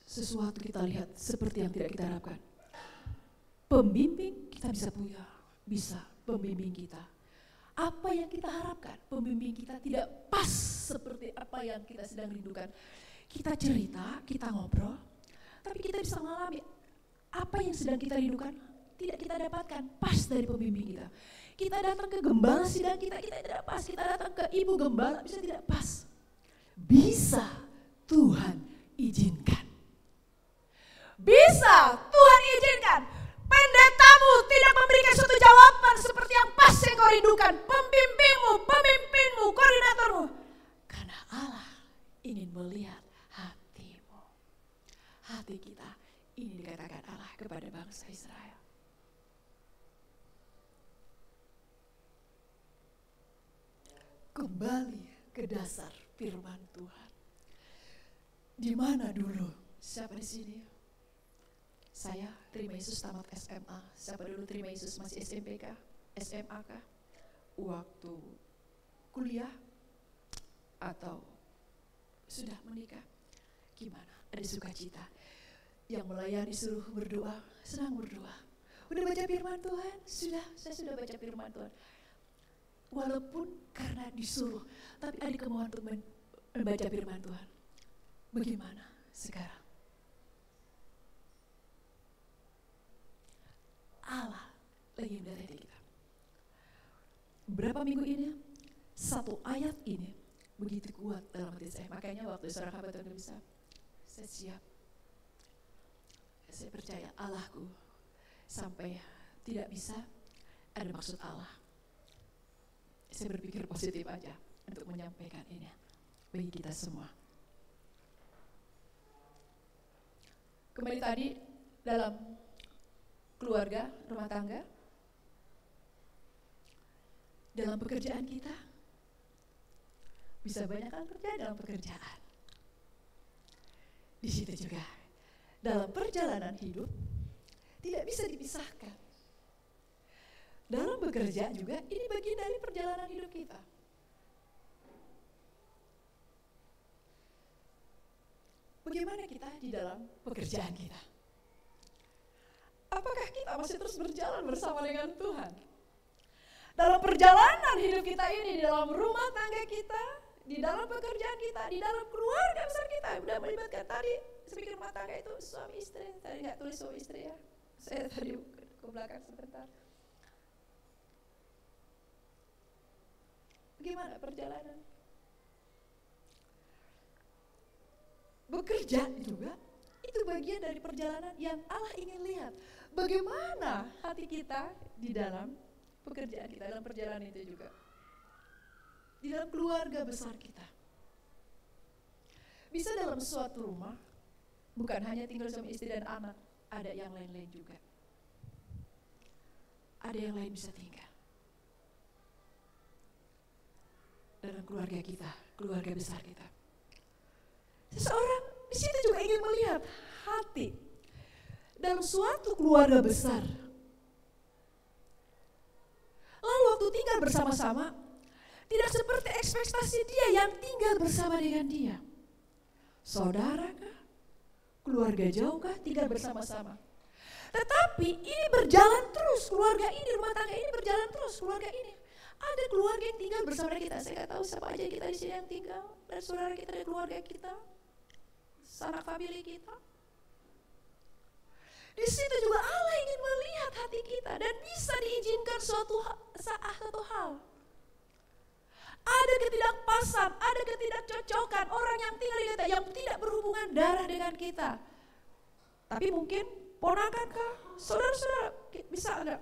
sesuatu kita lihat seperti yang tidak kita harapkan. Pembimbing kita bisa pembimbing kita. Apa yang kita harapkan, pembimbing kita tidak pas seperti apa yang kita sedang rindukan. Kita cerita, kita ngobrol, tapi kita bisa mengalami apa yang sedang kita rindukan tidak kita dapatkan pas dari pembimbing kita. Kita datang ke gembala sidang kita tidak pas. Kita datang ke ibu gembala bisa tidak pas. Bisa Tuhan izinkan. Bisa Tuhan izinkan. Pendetamu tidak memberikan suatu jawaban seperti yang pas yang kau rindukan. Pembimbingmu, pemimpinmu, koordinatormu. Karena Allah ingin melihat hatimu. Hati kita. Ini dikatakan Allah kepada bangsa Israel. Kembali ke dasar firman Tuhan. Di mana dulu? Siapa di sini? Saya terima Yesus tamat SMA. Siapa dulu terima Yesus masih SMP kah? SMA kah? Waktu kuliah? Atau sudah menikah? Gimana? Ada sukacita? Yang melayani suruh berdoa, senang berdoa. Udah baca firman Tuhan? Saya sudah baca firman Tuhan. Walaupun karena disuruh, tapi ada kemauan untuk membaca firman Tuhan. Bagaimana sekarang? Allah lagi melihat hati kita. Berapa minggu ini, satu ayat ini begitu kuat dalam hati saya. Makanya waktu seorang hamba Tuhan bisa, saya siap. Saya percaya Allahku sampai tidak bisa ada maksud Allah. Saya berpikir positif aja untuk menyampaikan ini bagi kita semua. Kembali tadi dalam keluarga, rumah tangga, dalam pekerjaan kita, bisa banyak hal terjadi dalam pekerjaan. Di situ juga dalam perjalanan hidup tidak bisa dipisahkan. Dalam bekerja juga ini bagian dari perjalanan hidup kita. Bagaimana kita di dalam pekerjaan kita? Apakah kita masih terus berjalan bersama dengan Tuhan? Dalam perjalanan hidup kita ini, di dalam rumah tangga kita, di dalam pekerjaan kita, di dalam keluarga besar kita, sudah melibatkan tadi speaker rumah tangga itu suami istri. Tadi nggak tulis suami istri ya. Saya tadi ke belakang sebentar. Bagaimana perjalanan? Bekerja juga itu bagian dari perjalanan yang Allah ingin lihat. Bagaimana hati kita di dalam pekerjaan kita, dalam perjalanan itu juga. Di dalam keluarga besar kita. Bisa dalam suatu rumah, bukan hanya tinggal suami istri dan anak, ada yang lain-lain juga. Ada yang lain bisa tinggal. Dalam keluarga kita, keluarga besar kita. Seseorang di situ juga ingin melihat hati dalam suatu keluarga besar. Lalu waktu tinggal bersama-sama, tidak seperti ekspektasi dia yang tinggal bersama dengan dia. Saudara kah? Keluarga jauh kah? Tinggal bersama-sama. Tetapi ini berjalan terus, keluarga ini, rumah tangga ini berjalan terus, keluarga ini. Ada keluarga yang tinggal bersama kita. Saya nggak tahu siapa aja kita di sini yang tinggal. Dan saudara kita, dan keluarga kita, sanak famili kita. Di situ juga Allah ingin melihat hati kita dan bisa diizinkan suatu saat atau hal. Ada ketidakpasan, ada ketidakcocokan orang yang tinggal di kita yang tidak berhubungan darah dengan kita. Tapi mungkin ponakan kah? Saudara-saudara, bisa ada.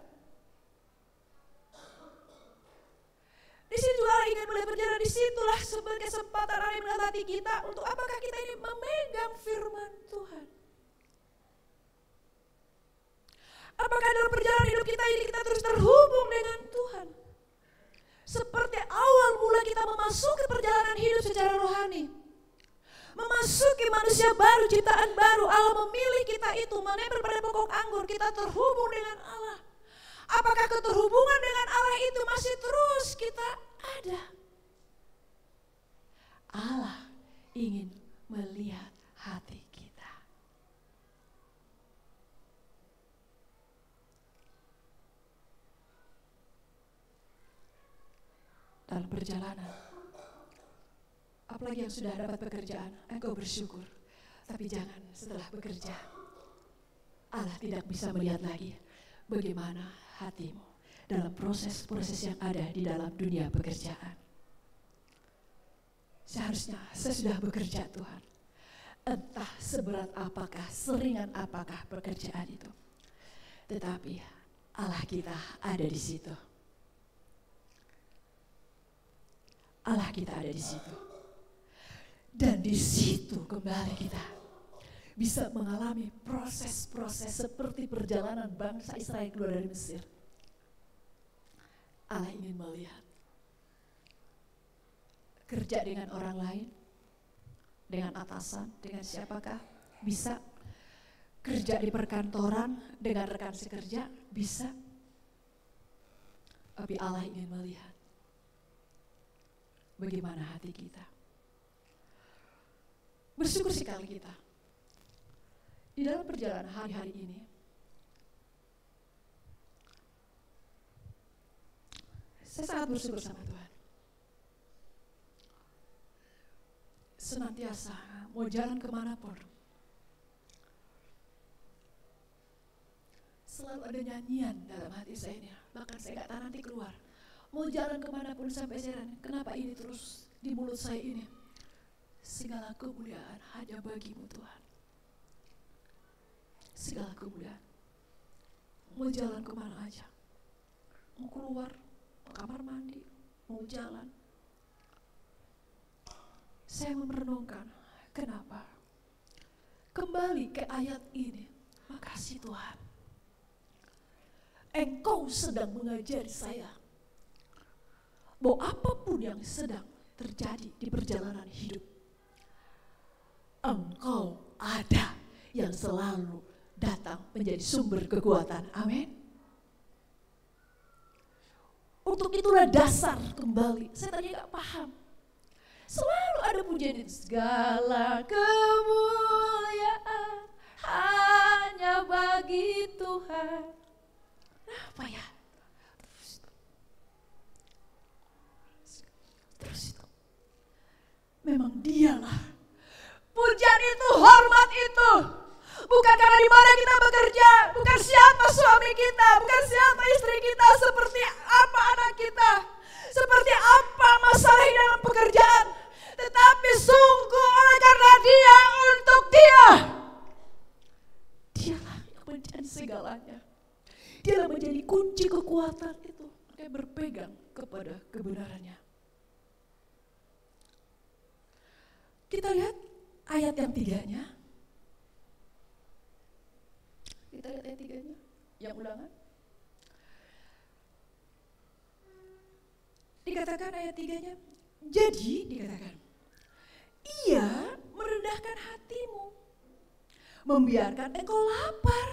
Di sini juga Allah ingin mulai berjalan, disitulah sebagai kesempatan Allah melihat hati kita untuk apakah kita ini memegang firman Tuhan. Apakah dalam perjalanan hidup kita ini kita terus terhubung dengan Tuhan. Seperti awal mula kita memasuki perjalanan hidup secara rohani. Memasuki manusia baru, ciptaan baru. Allah memilih kita itu menempel pada pokok anggur. Kita terhubung dengan Allah. Apakah keterhubungan dengan Allah itu masih terus kita ada? Allah ingin melihat hati kita. Dalam perjalanan, apalagi yang sudah dapat pekerjaan, engkau bersyukur. Tapi jangan setelah bekerja, Allah tidak bisa melihat lagi bagaimana hatimu dalam proses-proses yang ada di dalam dunia pekerjaan. Seharusnya saya sudah bekerja Tuhan. Entah seberat apakah, seringan apakah pekerjaan itu. Tetapi Allah kita ada di situ. Allah kita ada di situ. Dan di situ kembali kita bisa mengalami proses-proses seperti perjalanan bangsa Israel keluar dari Mesir. Allah ingin melihat kerja dengan orang lain, dengan atasan, dengan siapakah bisa. Kerja di perkantoran dengan rekan sekerja bisa. Tapi Allah ingin melihat bagaimana hati kita. Bersyukur sekali kita di dalam perjalanan hari-hari ini. Saya sangat bersyukur sama Tuhan. Senantiasa mau jalan kemanapun, selalu ada nyanyian dalam hati saya ini. Bahkan saya gak tahan nanti keluar. Mau jalan kemanapun sampai saya, kenapa ini terus di mulut saya ini? Segala kemuliaan hanya bagimu Tuhan. Segala kemuliaan. Mau jalan kemana aja, mau keluar, mau kamar mandi, mau jalan, saya merenungkan kenapa. Kembali ke ayat ini. Makasih Tuhan, Engkau sedang mengajari saya bahwa apapun yang sedang terjadi di perjalanan hidup, Engkau ada yang selalu datang menjadi sumber kekuatan. Amin. Untuk itulah dasar kembali. Saya tadi gak paham. Selalu ada pujian itu. Segala kemuliaan hanya bagi Tuhan. Apa ya? Terus itu. Memang dialah. Pujian itu, hormat itu. Bukan karena di mana kita bekerja, bukan siapa suami kita, bukan siapa istri kita, seperti apa anak kita, seperti apa masalah di dalam pekerjaan. Tetapi sungguh oleh karena Dia, untuk Dia. Dialah yang menjadi segalanya. Dialah menjadi kunci kekuatan itu. Makanya berpegang kepada kebenarannya. Kita lihat ayat yang 3-nya. Kita lihat ayat 3-nya. Yang Ulangan. Dikatakan ayat 3-nya. Jadi dikatakan, Ia merendahkan hatimu, membiarkan engkau lapar,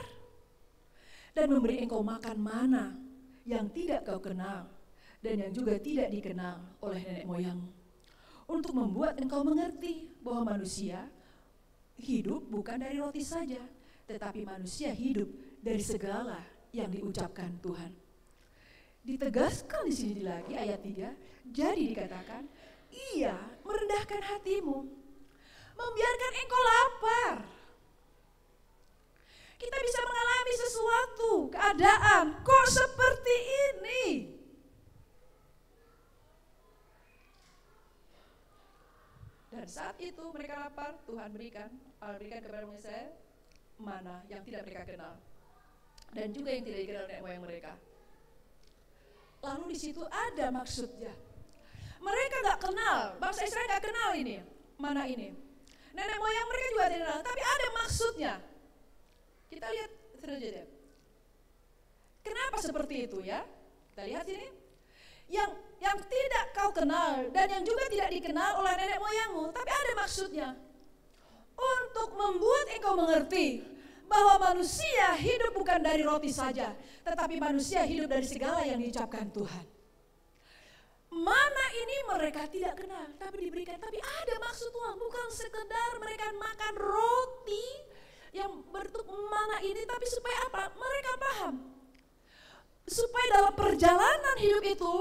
dan memberi engkau makan mana yang tidak kau kenal, dan yang juga tidak dikenal oleh nenek moyangmu, untuk membuat engkau mengerti bahwa manusia hidup bukan dari roti saja, tetapi manusia hidup dari segala yang diucapkan Tuhan. Ditegaskan di sini lagi ayat 3, jadi dikatakan, Ia merendahkan hatimu, membiarkan engkau lapar. Kita bisa mengalami sesuatu, keadaan, kok seperti ini? itu mereka lapar, Tuhan berikan, Allah berikan kepada bangsa Israel mana yang tidak mereka kenal, dan juga yang tidak dikenal nenek moyang mereka. Lalu di situ ada maksudnya. Mereka nggak kenal, bangsa Israel nggak kenal ini, mana ini. Nenek moyang mereka juga tidak kenal, tapi ada maksudnya. Kita lihat selanjutnya. Kenapa seperti itu ya? Kita lihat sini. Yang tidak kau kenal dan yang juga tidak dikenal oleh nenek moyangmu, tapi ada maksudnya. Untuk membuat engkau mengerti bahwa manusia hidup bukan dari roti saja, tetapi manusia hidup dari segala yang diucapkan Tuhan. Mana ini mereka tidak kenal, tapi diberikan, tapi ada maksud Tuhan, bukan sekedar mereka makan roti yang berbentuk mana ini, tapi supaya apa? Mereka paham. Supaya dalam perjalanan hidup itu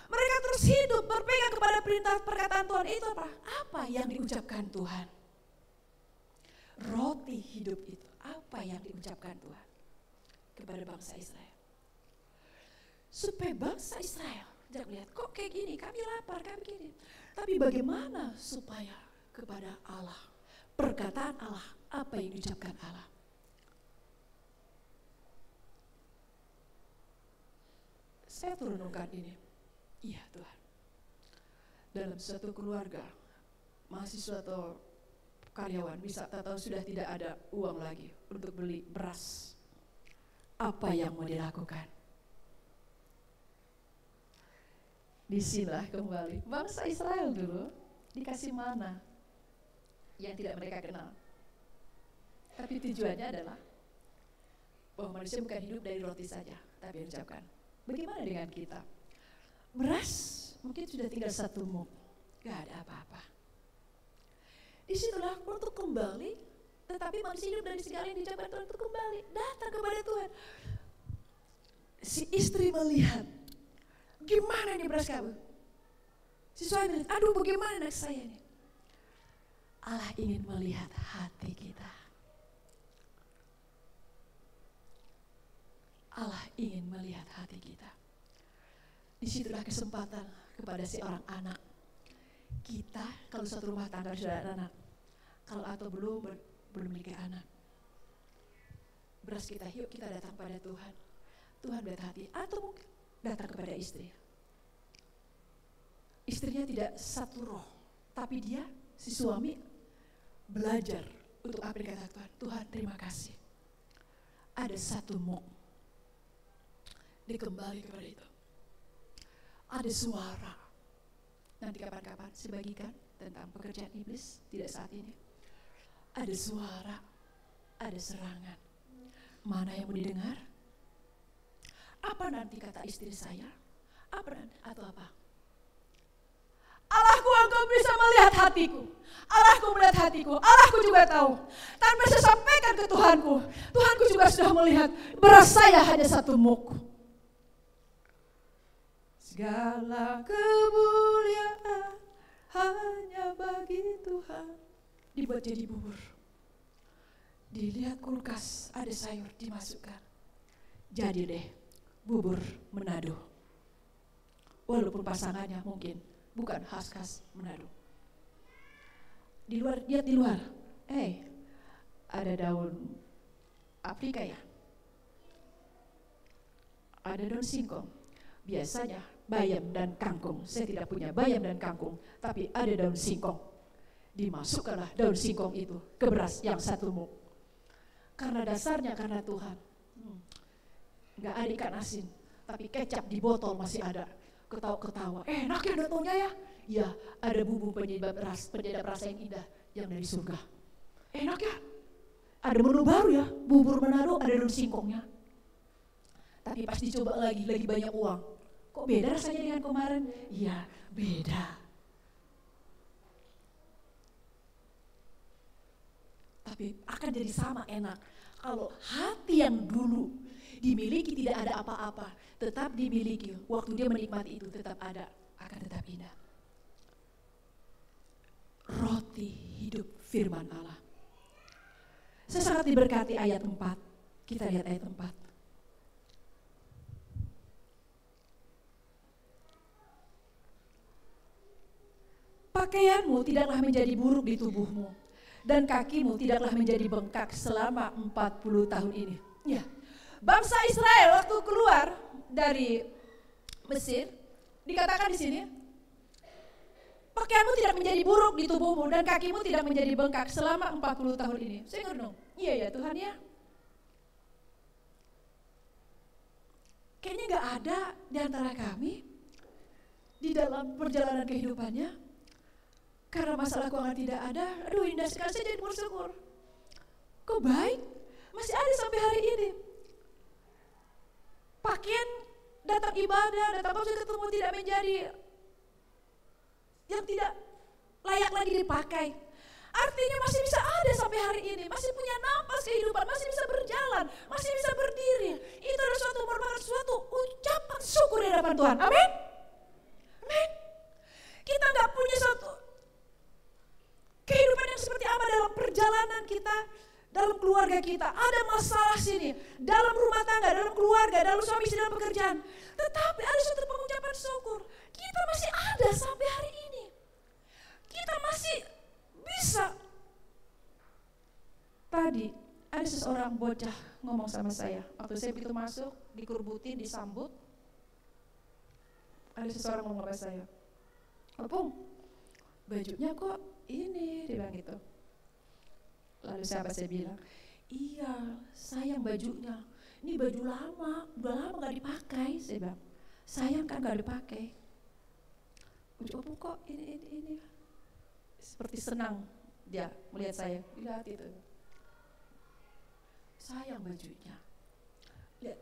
mereka terus hidup berpegang kepada perintah perkataan Tuhan itu apa? Apa yang diucapkan Tuhan? Roti hidup itu apa yang diucapkan Tuhan kepada bangsa Israel? Supaya bangsa Israel jangan lihat kok kayak gini, kami lapar, kami gini. Tapi bagaimana supaya kepada Allah, perkataan Allah, apa yang diucapkan Allah? Saya renungkan ini. Iya Tuhan. Dalam suatu keluarga, mahasiswa atau karyawan bisa tahu sudah tidak ada uang lagi untuk beli beras. Apa yang mau dilakukan? Disinilah kembali bangsa Israel dulu dikasih mana yang tidak mereka kenal. Tapi tujuannya adalah bahwa manusia bukan hidup dari roti saja, tapi diucapkan. Bagaimana dengan kita? Beras mungkin sudah tinggal 1 muk, gak ada apa-apa. Disitulah untuk kembali, tetapi manusia hidup dari segala yang diucapkan Tuhan untuk kembali, datang kepada Tuhan. Si istri melihat, gimana nih beras kamu? Si suami melihat, aduh bagaimana anak saya nih? Allah ingin melihat hati kita. Allah ingin melihat hati kita. Disitulah kesempatan kepada si orang anak. Kita kalau satu rumah tangga sudah ada anak, kalau atau belum memiliki anak, beras kita yuk kita datang pada Tuhan. Tuhan melihat hati, atau mungkin datang kepada istri. Istrinya tidak satu roh, tapi dia si suami belajar untuk apa yang dikatakan Tuhan. Tuhan terima kasih. Ada 1 muk. Dikembali kepada itu. Ada suara. Nanti kapan-kapan saya bagikan tentang pekerjaan iblis, tidak saat ini. Ada suara, ada serangan. Mana yang mau didengar? Apa nanti kata istri saya? Apa nanti? Atau apa? Allahku, engkau bisa melihat hatiku. Allahku melihat hatiku. Allahku juga tahu. Tanpa saya sampaikan ke Tuhanku, Tuhanku juga sudah melihat beras saya hanya 1 muk. Segala kemuliaan hanya bagi Tuhan. Dibuat jadi bubur. Dilihat kulkas, ada sayur dimasukkan. Jadi deh, bubur Manado. Walaupun pasangannya mungkin bukan khas Manado. Di luar, lihat di luar. Ada daun Afrika ya? Ada daun singkong. Biasanya bayam dan kangkung. Saya tidak punya bayam dan kangkung, tapi ada daun singkong. Dimasukkanlah daun singkong itu ke beras yang 1 muk. Karena dasarnya karena Tuhan. Gak ada ikan asin, tapi kecap di botol masih ada. Ketawa-ketawa, enak ya datangnya ya. Ya, ada bumbu penyedap rasa yang indah yang dari surga. Enak ya. Ada menu baru ya, bubur Manado ada daun singkongnya. Tapi pas dicoba lagi banyak uang. Kok beda rasanya dengan kemarin? Iya, beda. Tapi akan jadi sama enak. Kalau hati yang dulu dimiliki tidak ada apa-apa, tetap dimiliki. Waktu dia menikmati itu tetap ada, akan tetap indah. Roti hidup firman Allah. Saya sangat diberkati ayat 4. Kita lihat ayat 4. pakaianmu tidaklah menjadi buruk di tubuhmu, dan kakimu tidaklah menjadi bengkak selama 40 tahun ini. Ya, bangsa Israel waktu keluar dari Mesir, dikatakan di sini, pakaianmu tidak menjadi buruk di tubuhmu dan kakimu tidak menjadi bengkak selama 40 tahun ini. Saya ngerenung, iya ya Tuhan ya. Kayaknya gak ada di antara kami di dalam perjalanan kehidupannya, karena masalah keuangan tidak ada, aduh indah sekali saya jadi bersyukur. Kok baik, masih ada sampai hari ini. Pakaian datang ibadah, datang maksud ketemu tidak menjadi yang tidak layak lagi dipakai. Artinya masih bisa ada sampai hari ini, masih punya napas kehidupan, masih bisa berjalan, masih bisa berdiri. Itu adalah merupakan suatu ucapan syukur di hadapan Tuhan. Amin. Amin. Kita gak punya suatu kehidupan yang seperti apa dalam perjalanan kita, dalam keluarga kita. Ada masalah sini, dalam rumah tangga, dalam keluarga, dalam suami istri, dalam pekerjaan. Tetapi ada suatu pengucapan syukur. Kita masih ada sampai hari ini. Kita masih bisa. Tadi ada seseorang bocah ngomong sama saya. Waktu saya begitu masuk, dikurbuti, disambut. Ada seseorang ngomong sama saya, Opung, bajunya kok ini, dia bilang gitu. Lalu saya bilang, iya sayang bajunya, ini baju lama, udah lama gak dipakai. Saya bilang, sayang kan gak dipakai. Baju Opung kok ini. Seperti senang dia melihat saya, lihat itu. Sayang bajunya. Lihat,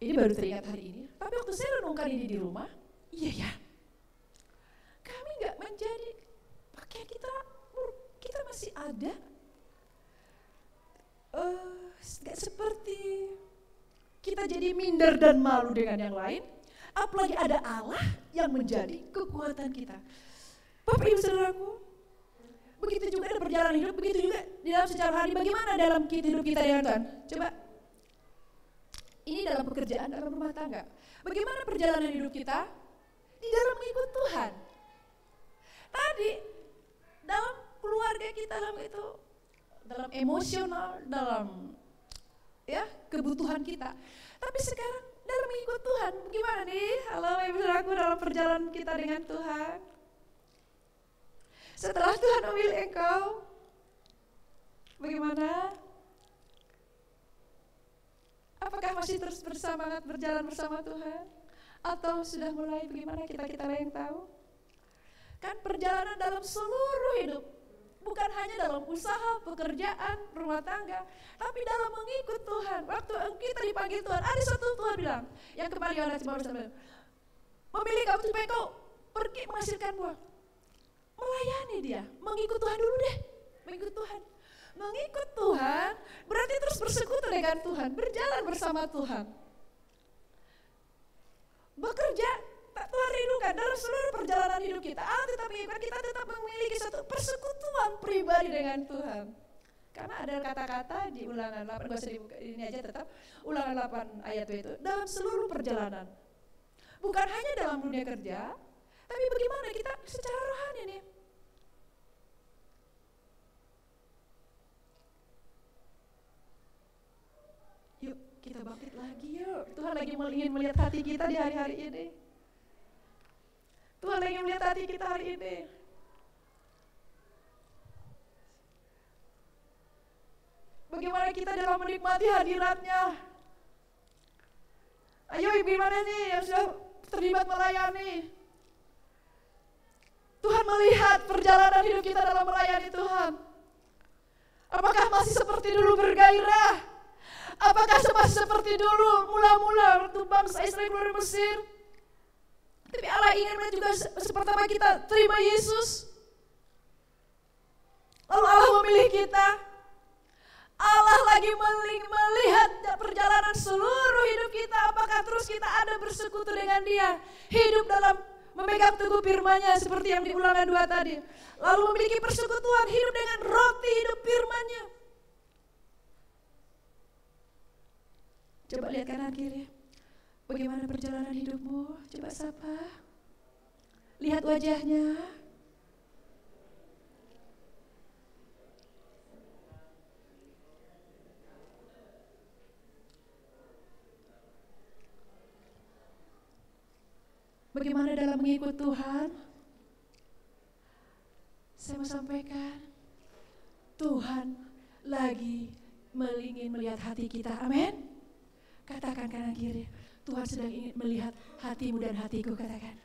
ini baru teringat hari ini. Tapi waktu saya renungkan ini di rumah, iya ya. Kami nggak menjadi pakaian kita masih ada. Nggak seperti kita jadi minder dan malu dengan yang lain. Apalagi ada Allah yang menjadi kekuatan kita. Bapak Ibu Saudaraku, begitu juga dalam perjalanan hidup, begitu juga di dalam secara hari. Bagaimana dalam hidup kita dengan Tuhan? Coba, ini dalam pekerjaan, dalam rumah tangga. Bagaimana perjalanan hidup kita di dalam mengikut Tuhan? Tadi dalam keluarga kita, dalam emosional, dalam kebutuhan kita. Tapi sekarang dalam mengikut Tuhan, bagaimana nih? Halo Ibu Saudaraku, dalam perjalanan kita dengan Tuhan. Setelah Tuhan memilih engkau, bagaimana? Apakah masih terus bersemangat berjalan bersama Tuhan? Atau sudah mulai bagaimana kita yang tahu? Kan perjalanan dalam seluruh hidup, bukan hanya dalam usaha, pekerjaan, rumah tangga, tapi dalam mengikut Tuhan. Waktu kita dipanggil Tuhan, ada satu Tuhan bilang, yang kembali oleh Yohanes memilih kamu supaya kau pergi menghasilkan buah. Melayani dia, mengikut Tuhan dulu deh, mengikut Tuhan. Mengikut Tuhan berarti terus bersekutu dengan Tuhan, berjalan bersama Tuhan. Bekerja, tak Tuhan rindukan dalam seluruh perjalanan hidup kita. Tetapi kita tetap memiliki satu persekutuan pribadi dengan Tuhan. Karena ada kata-kata di Ulangan 8, gak usah dibuka, ini aja tetap Ulangan 8 ayat itu, dalam seluruh perjalanan. Bukan hanya dalam dunia kerja, tapi bagaimana kita secara rohani nih. Yuk kita bangkit lagi yuk. Tuhan lagi ingin melihat hati kita di hari-hari ini. Tuhan lagi melihat hati kita hari ini. Bagaimana kita dalam menikmati hadiratnya. Ayo gimana nih yang sudah terlibat melayani. Tuhan melihat perjalanan hidup kita dalam melayani Tuhan. Apakah masih seperti dulu bergairah? Apakah masih seperti dulu mula-mula waktu bangsa Israel keluar dari Mesir? Tapi Allah ingin juga pertama kita terima Yesus. Lalu Allah memilih kita. Allah lagi melihat perjalanan seluruh hidup kita. Apakah terus kita ada bersekutu dengan Dia? Hidup dalam memegang teguh firman-Nya seperti yang di Ulangan 2 tadi. Lalu memiliki persekutuan hidup dengan roti hidup firman-Nya. Coba lihat kanan kiri. Bagaimana perjalanan hidupmu? Coba sapa. Lihat wajahnya. mengikut Tuhan, saya mau sampaikan, Tuhan lagi ingin melihat hati kita. Amin. Katakan kanan kiri, Tuhan sedang ingin melihat hatimu dan hatiku. Katakan.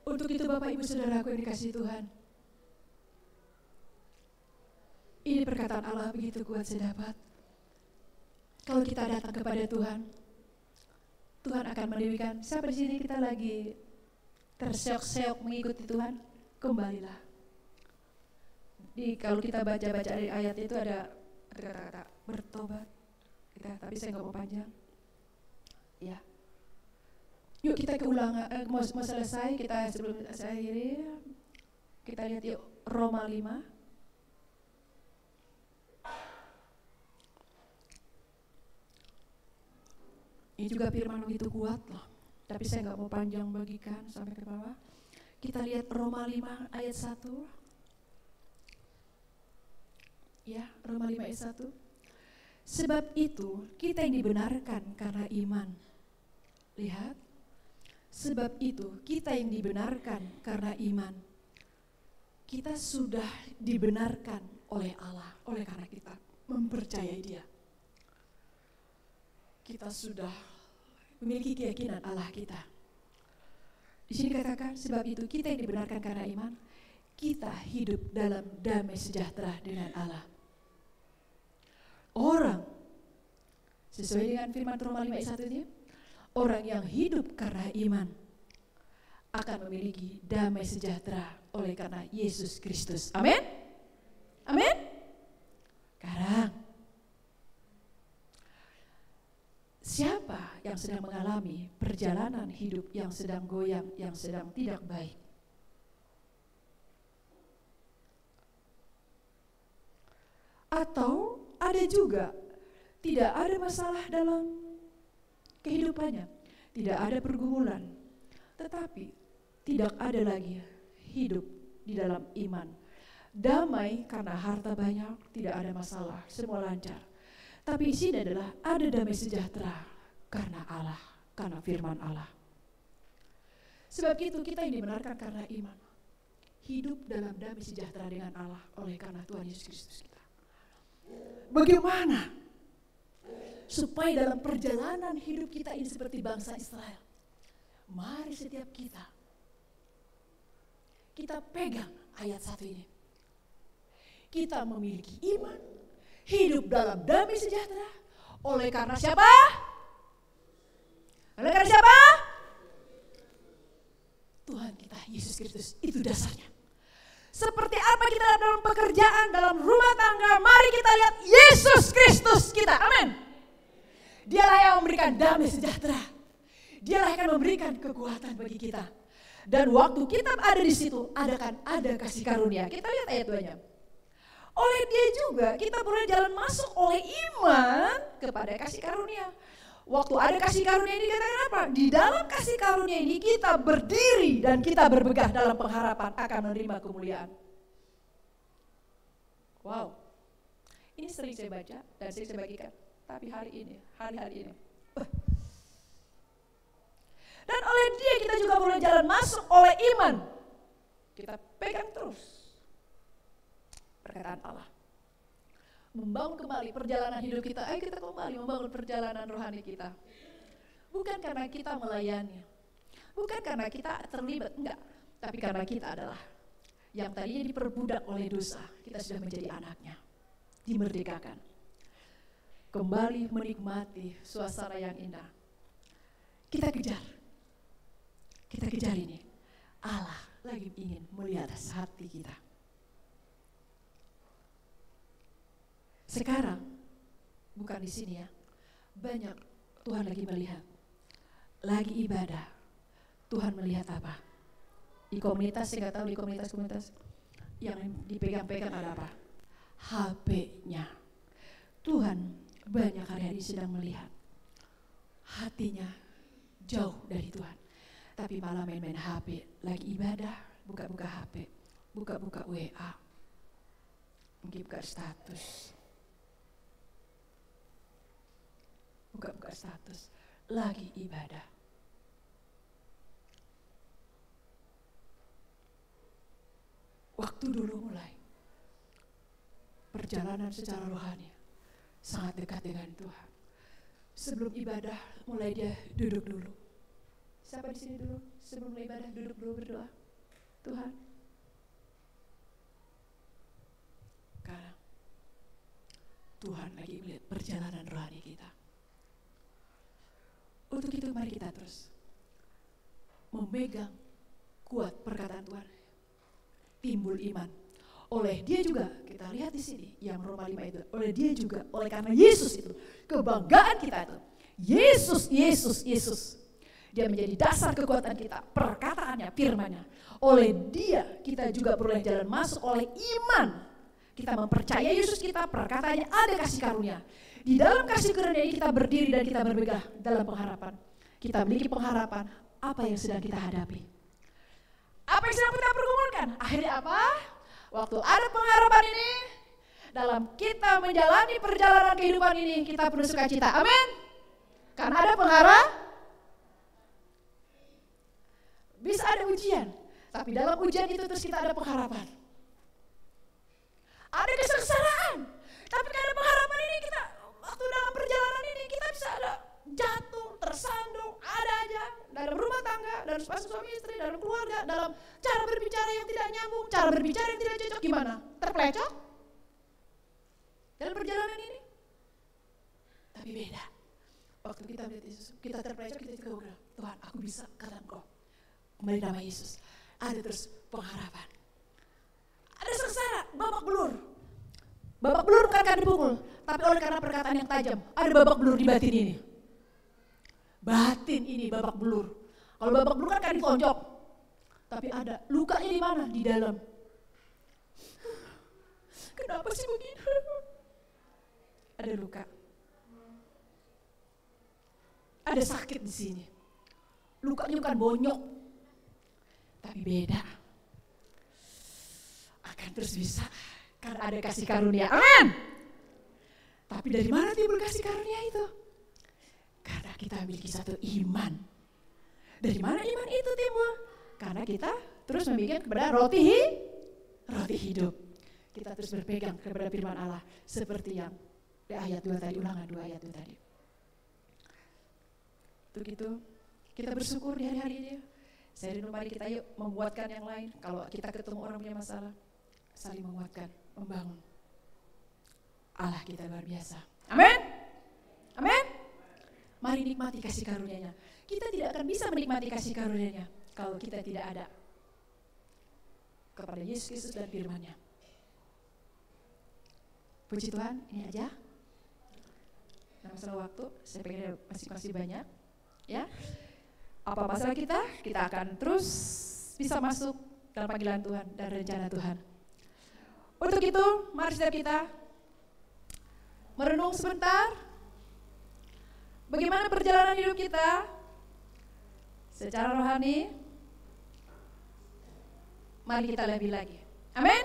Untuk itu Bapak Ibu Saudaraku yang dikasihi Tuhan, ini perkataan Allah begitu kuat sedapat. Kalau kita datang kepada Tuhan, Tuhan akan mendewikan. Siapa di sini kita lagi terseok-seok mengikuti Tuhan? Kembalilah. Kalau kita baca-baca dari ayat itu ada kata-kata bertobat. Tapi saya nggak mau panjang. Ya. Yuk kita keulangan, mau selesai, kita sebelum saya akhiri, kita lihat yuk Roma 5. Ini juga firman begitu kuat loh, tapi saya nggak mau panjang bagikan sampai ke bawah. Kita lihat Roma 5 ayat 1. Ya, Roma 5 ayat 1. Sebab itu kita yang dibenarkan karena iman. Lihat. Sebab itu kita yang dibenarkan karena iman. Kita sudah dibenarkan oleh Allah, oleh karena kita mempercayai Dia. Kita sudah memiliki keyakinan Allah kita. Di sini katakan, sebab itu kita yang dibenarkan karena iman, kita hidup dalam damai sejahtera dengan Allah. Orang, sesuai dengan firman Roma 5 ayat 1 ini, orang yang hidup karena iman akan memiliki damai sejahtera oleh karena Yesus Kristus. Amin? Amin? Sekarang, siapa yang sedang mengalami perjalanan hidup yang sedang goyang, yang sedang tidak baik? Atau ada juga tidak ada masalah dalam kehidupannya, tidak ada pergumulan, tetapi tidak ada lagi hidup di dalam iman. Damai karena harta banyak, tidak ada masalah, semua lancar. Tapi di sini adalah ada damai sejahtera karena Allah, karena firman Allah. Sebab itu kita yang dibenarkan karena iman, hidup dalam damai sejahtera dengan Allah oleh karena Tuhan Yesus Kristus kita. Bagaimana supaya dalam perjalanan hidup kita ini seperti bangsa Israel? Mari setiap kita pegang ayat 1 ini. Kita memiliki iman, hidup dalam damai sejahtera oleh karena siapa? Oleh karena siapa? Tuhan kita Yesus Kristus, itu dasarnya. Seperti apa kita dalam pekerjaan, dalam rumah tangga, mari kita lihat Yesus Kristus kita. Amin. Dialah yang memberikan damai sejahtera. Dialah yang akan memberikan kekuatan bagi kita. Dan waktu kita ada di situ, ada kasih karunia. Kita lihat ayat 2-nya. Oleh Dia juga kita boleh jalan masuk oleh iman kepada kasih karunia. Waktu ada kasih karunia ini dikatakan apa? Di dalam kasih karunia ini kita berdiri dan kita bermegah dalam pengharapan akan menerima kemuliaan. Wow. Ini sering saya baca dan sering saya bagikan. Tapi hari-hari ini. Dan oleh Dia kita juga boleh jalan masuk oleh iman. Kita pegang terus perkataan Allah. Membangun kembali perjalanan hidup kita. Ayo kita kembali membangun perjalanan rohani kita. Bukan karena kita melayani, bukan karena kita terlibat, enggak. Tapi karena kita adalah yang tadinya diperbudak oleh dosa, kita sudah menjadi anaknya, dimerdekakan. Kembali menikmati suasana yang indah. Kita kejar ini. Allah lagi ingin melihat hati kita. Sekarang, bukan di sini ya, banyak Tuhan lagi melihat, lagi ibadah. Tuhan melihat apa? Di komunitas, saya nggak tahu di komunitas yang dipegang-pegang ada apa? HP-nya. Tuhan banyak hari-hari sedang melihat hatinya jauh dari Tuhan, tapi malah main-main HP, lagi ibadah, buka-buka HP, buka-buka WA. Mungkin buka status. Buka status. Lagi ibadah. Waktu dulu mulai perjalanan secara rohani sangat dekat dengan Tuhan. Sebelum ibadah mulai dia duduk dulu. Siapa di sini dulu sebelum mulai ibadah duduk dulu berdoa? Tuhan, karena Tuhan lagi melihat perjalanan rohani kita. Untuk itu mari kita terus memegang kuat perkataan Tuhan. Timbul iman. Oleh dia juga, kita lihat di sini yang Roma 5 itu, oleh dia juga, oleh karena Yesus itu, kebanggaan kita itu. Yesus. Dia menjadi dasar kekuatan kita, perkataannya, firman-Nya. Oleh dia kita juga beroleh jalan masuk oleh iman. Kita mempercayai Yesus kita, perkataannya ada kasih karunia. Di dalam kasih karunia ini kita berdiri dan kita bermegah dalam pengharapan. Kita memiliki pengharapan apa yang sedang kita hadapi. Apa yang sedang kita pergumulkan? Akhirnya apa? Waktu ada pengharapan ini, dalam kita menjalani perjalanan kehidupan ini, kita penuh sukacita. Amin. Karena ada pengharapan. Bisa ada ujian, tapi dalam ujian itu terus kita ada pengharapan. Ada kesengsaraan, tapi karena pengharapan ini kita, waktu dalam perjalanan ini kita bisa ada jatuh, tersandung, ada aja dalam rumah tangga, dalam suami istri, dalam keluarga, dalam cara berbicara yang tidak nyambung, cara berbicara yang tidak cocok, gimana? Terplecok dalam perjalanan ini. Tapi beda. Waktu kita melihat Yesus, kita terplecok, kita juga bilang, Tuhan, aku bisa karena Engkau. Kembali nama Yesus. Ada terus pengharapan. Ada sengsara, babak belur. Babak belur bukan karena dipukul, tapi oleh karena perkataan yang tajam. Ada babak belur di batin ini. Batin ini babak belur. Kalau babak belur kan ditonjok. Tapi ada lukanya di mana? Di dalam. Kenapa sih begini? Ada luka. Ada sakit di sini. Lukanya bukan bonyok, tapi beda. Akan terus bisa karena ada kasih karunia. Amin. Tapi dari mana timbul kasih karunia itu? Karena kita memiliki satu iman. Dari mana iman itu timbul? Karena kita terus memikirkan kepada roti hidup. Kita terus berpegang kepada firman Allah seperti yang di ayat 2 tadi, ulangan 2 ayat 2 tadi. Untuk itu kita bersyukur di hari-hari ini. Saya rindu mari kita yuk membuatkan yang lain. Kalau kita ketemu orang punya masalah, saling menguatkan, membangun. Allah kita luar biasa. Amin. Amin. Mari nikmati kasih karunia-Nya. Kita tidak akan bisa menikmati kasih karunia-Nya kalau kita tidak ada kepada Yesus Kristus dan firman-Nya. Puji Tuhan, ini aja. Nah, masalah waktu, saya pengen masih banyak. Ya, apa masalah kita akan terus bisa masuk dalam panggilan Tuhan dan rencana Tuhan. Untuk itu, mari setiap kita merenung sebentar bagaimana perjalanan hidup kita secara rohani. Mari kita lebih lagi. Amin.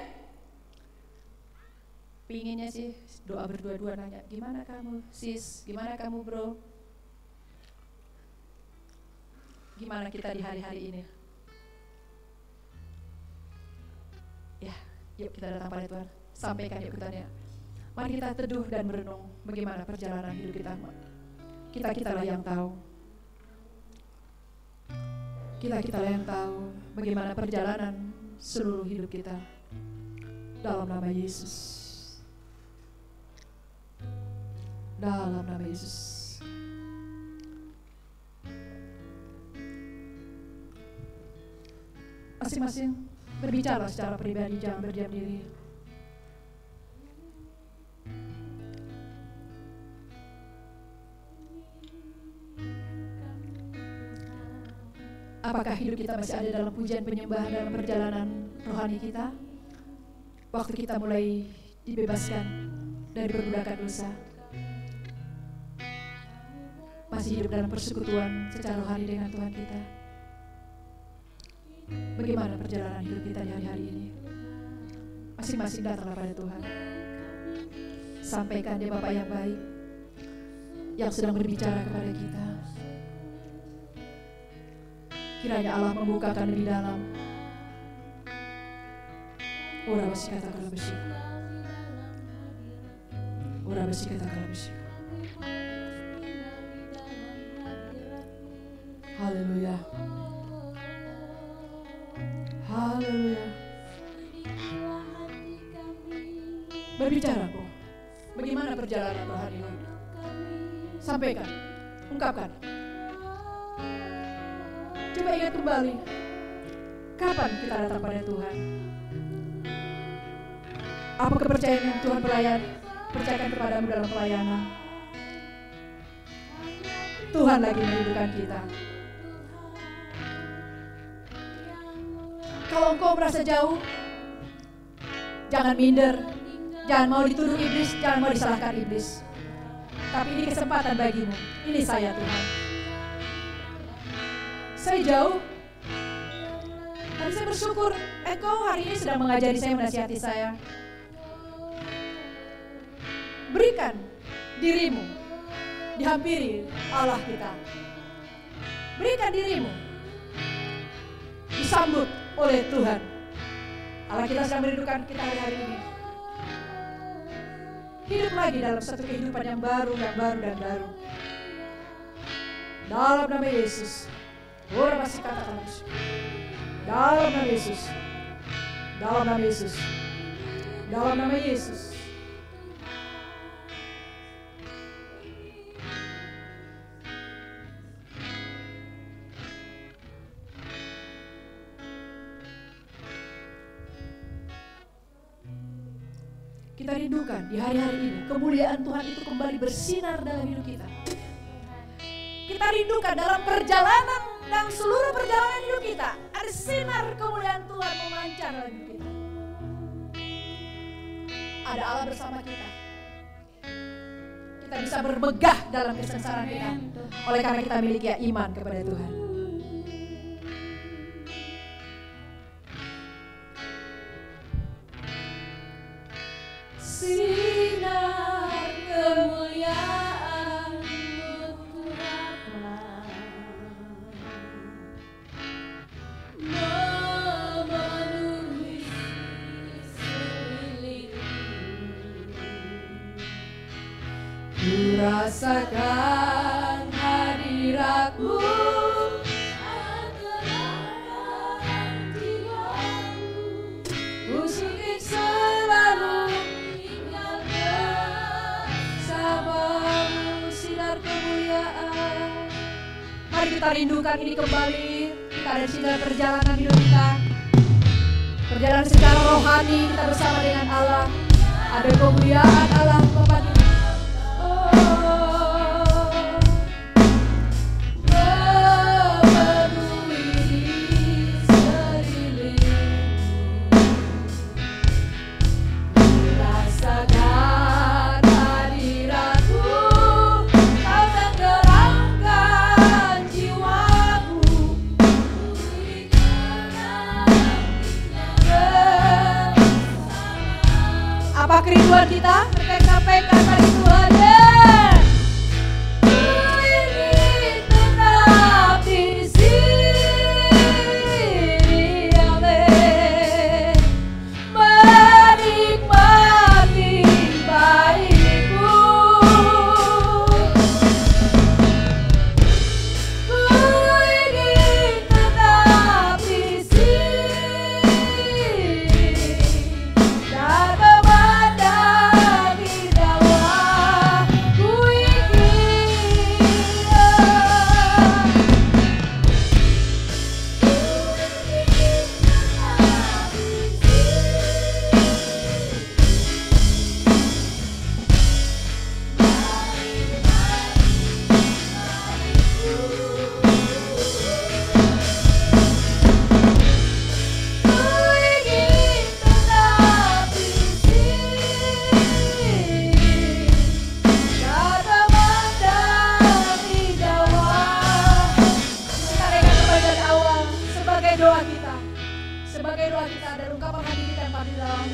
Pinginnya sih doa berdua-dua nanya, gimana kamu sis, gimana kamu bro? Gimana kita di hari-hari ini? Ya, yuk kita datang pada Tuhan. Sampaikan yuk ketanya. Mari kita teduh dan merenung bagaimana perjalanan hidup kita. Kita-kitalah yang tahu. Kita-kitalah yang tahu bagaimana perjalanan seluruh hidup kita. Dalam nama Yesus. Dalam nama Yesus. Masing-masing berbicara secara pribadi, jangan berdiam diri. Apakah hidup kita masih ada dalam pujian penyembahan dalam perjalanan rohani kita? Waktu kita mulai dibebaskan dari perbudakan dosa, masih hidup dalam persekutuan secara rohani dengan Tuhan kita. Bagaimana perjalanan hidup kita di hari-hari ini? Masing-masing datanglah pada Tuhan. Sampaikan dia Bapa yang baik, yang sedang berbicara kepada kita. Kiranya Allah membukakan lebih dalam. Ora basikata kala besik. Ora basikata kala besik. Haleluya. Haleluya. Berbicara kok. Bagaimana perjalanan rohanimu? Sampaikan, ungkapkan. Coba ingat kembali, kapan kita datang pada Tuhan? Apa kepercayaan yang Tuhan percayakan kepadamu dalam pelayanan? Tuhan lagi merindukan kita. Kalau engkau merasa jauh, jangan minder, jangan mau dituduh iblis, jangan mau disalahkan iblis. Tapi ini kesempatan bagimu. Ini saya Tuhan. Saya jauh, tapi saya bersyukur engkau hari ini sedang mengajari saya, menasihati saya. Berikan dirimu, dihampiri Allah kita. Berikan dirimu, disambut oleh Tuhan. Allah kita sedang merindukan kita hari ini. Hidup lagi dalam satu kehidupan yang baru dan baru. Dalam nama Yesus. Orang masih katakan dalam nama Yesus. Dalam nama Yesus. Dalam nama Yesus. Kita rindukan di hari-hari ini kemuliaan Tuhan itu kembali bersinar dalam hidup kita. Kita rindukan dalam perjalanan dan seluruh perjalanan hidup kita ada sinar kemuliaan Tuhan memancar dalam hidup kita. Ada Allah bersama kita. Kita bisa bermegah dalam kesengsaraan kita oleh karena kita miliki iman kepada Tuhan. Sinar kemuliaan-Mu Bapa memenuhi sekelilingku. Ku rasakan hadirat-Mu dalam jiwaku. Ku sungguh selalu kemuliaan. Mari kita rindukan ini kembali. Kita ada di sini dalam perjalanan hidup kita. Perjalanan secara rohani kita bersama dengan Allah. Ada kemuliaan Allah Bapa kita. Apa kerinduan kita? Mereka sampaikan pada Tuhan. Ku ingin tetap di sini, Amin. Menikmati baik-Mu. Ku ingin tetap di sini dan sebagai doa kita dan ungkapan hati kita yang paling dalam.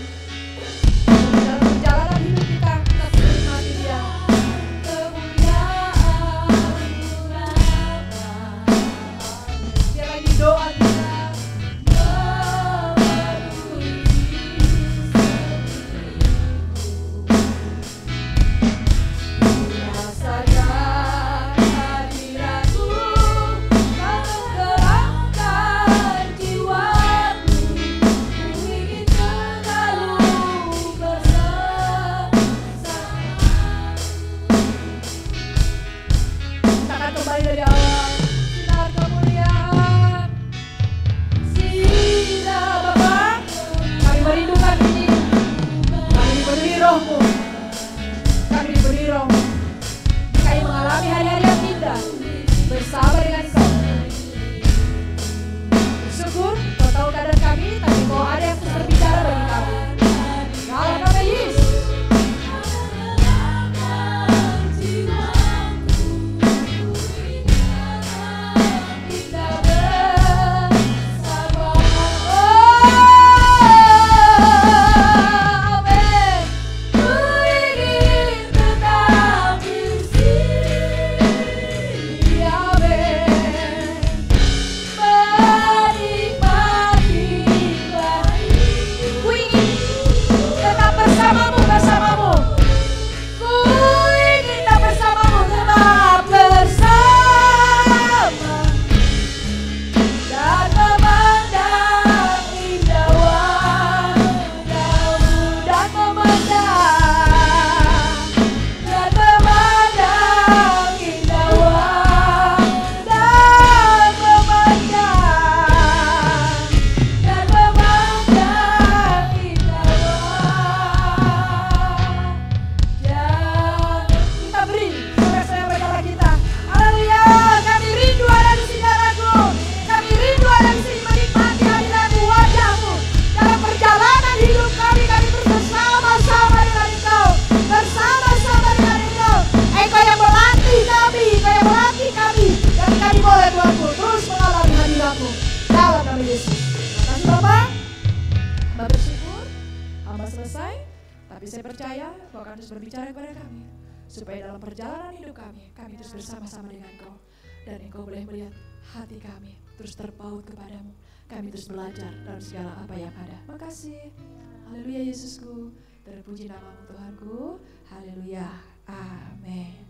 nama Yesus. Terima kasih Bapak. Hamba bersyukur, hamba selesai. Tapi saya percaya Kau akan terus berbicara kepada kami, supaya dalam perjalanan hidup kami terus bersama-sama dengan Kau. Dan Engkau boleh melihat hati kami terus terpaut kepadamu. Kami terus belajar dalam segala apa yang ada. Makasih. Haleluya Yesusku. Terpuji namamu Tuhanku. Haleluya. Amin.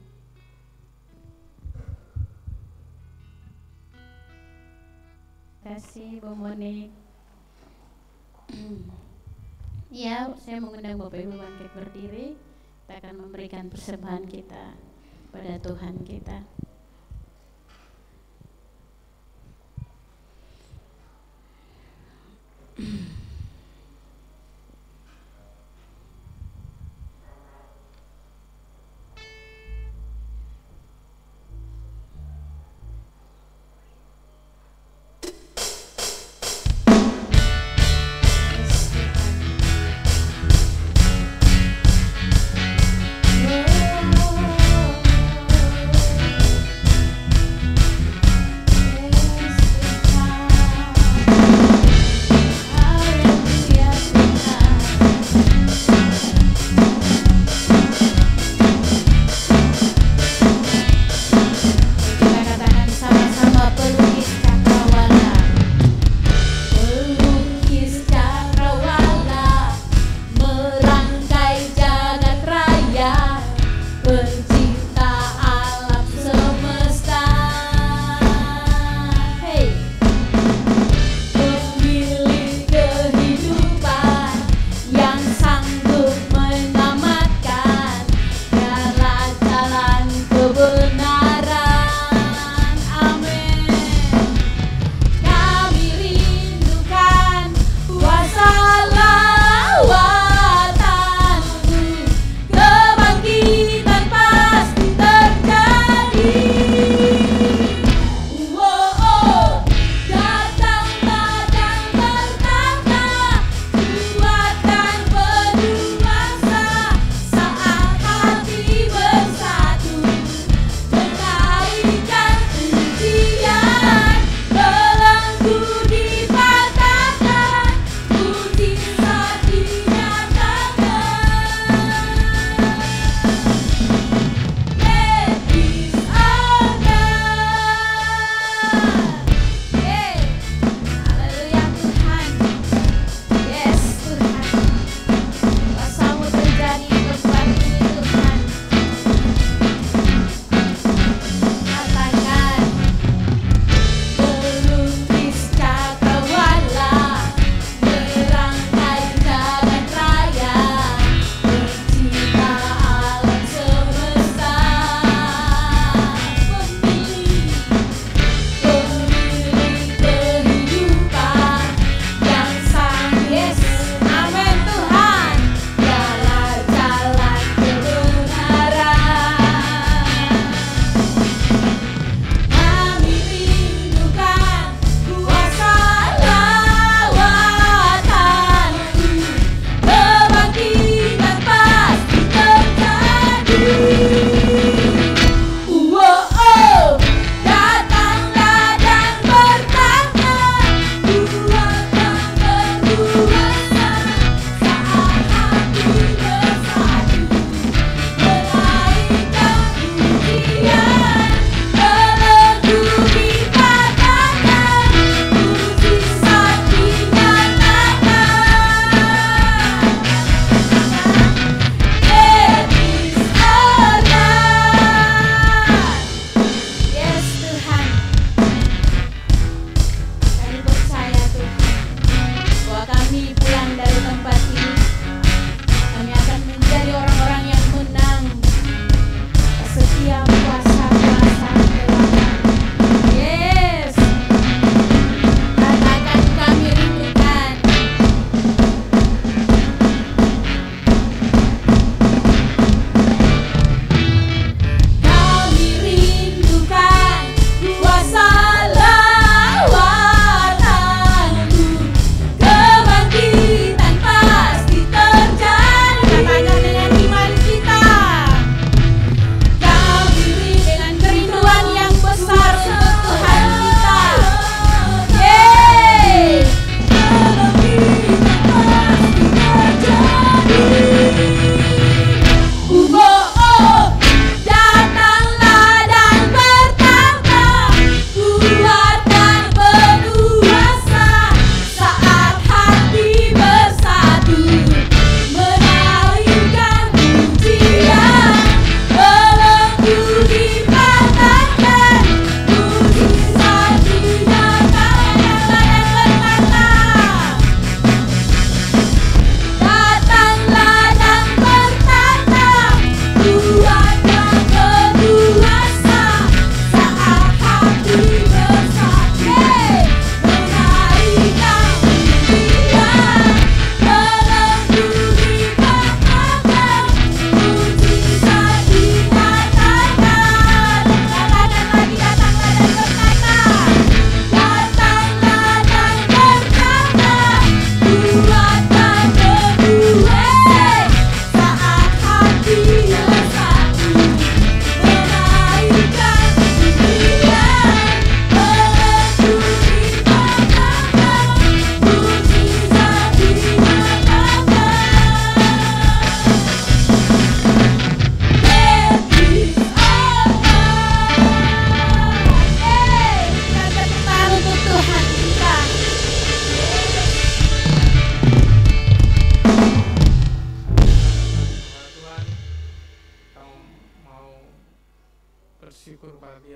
Terima kasih Bu Monik. Ya, saya mengundang Bapak Ibu bangkit berdiri. Kita akan memberikan persembahan kita pada Tuhan kita.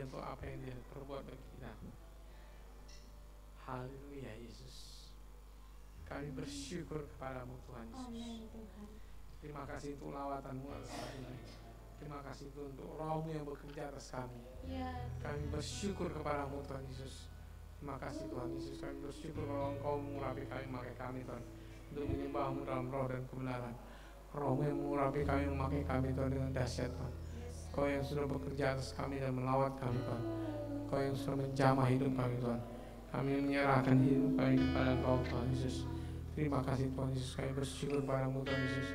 untuk apa yang dia perbuat bagi kita. Haleluya Yesus. Kami bersyukur kepadamu Tuhan Yesus. Amin Tuhan. Terima kasih untuk lawatanmu atas kami. Terima kasih untuk rohmu yang bekerja atas kami. Ya. Kami bersyukur kepadamu Tuhan Yesus. Terima kasih Tuhan Yesus. Kami bersyukur kalau Engkau mengurapi kami, memakai kami Tuhan, untuk menyembahmu dalam roh dan kebenaran. Rohmu yang mengurapi kami, memakai kami Tuhan dengan dahsyat Tuhan. Kau yang sudah bekerja atas kami dan melawat kami Tuhan. Kau yang sudah menjamah hidup kami Tuhan. Kami menyerahkan hidup kami kepada Engkau Tuhan Yesus. Terima kasih Tuhan Yesus. Kami bersyukur padamu Tuhan Yesus.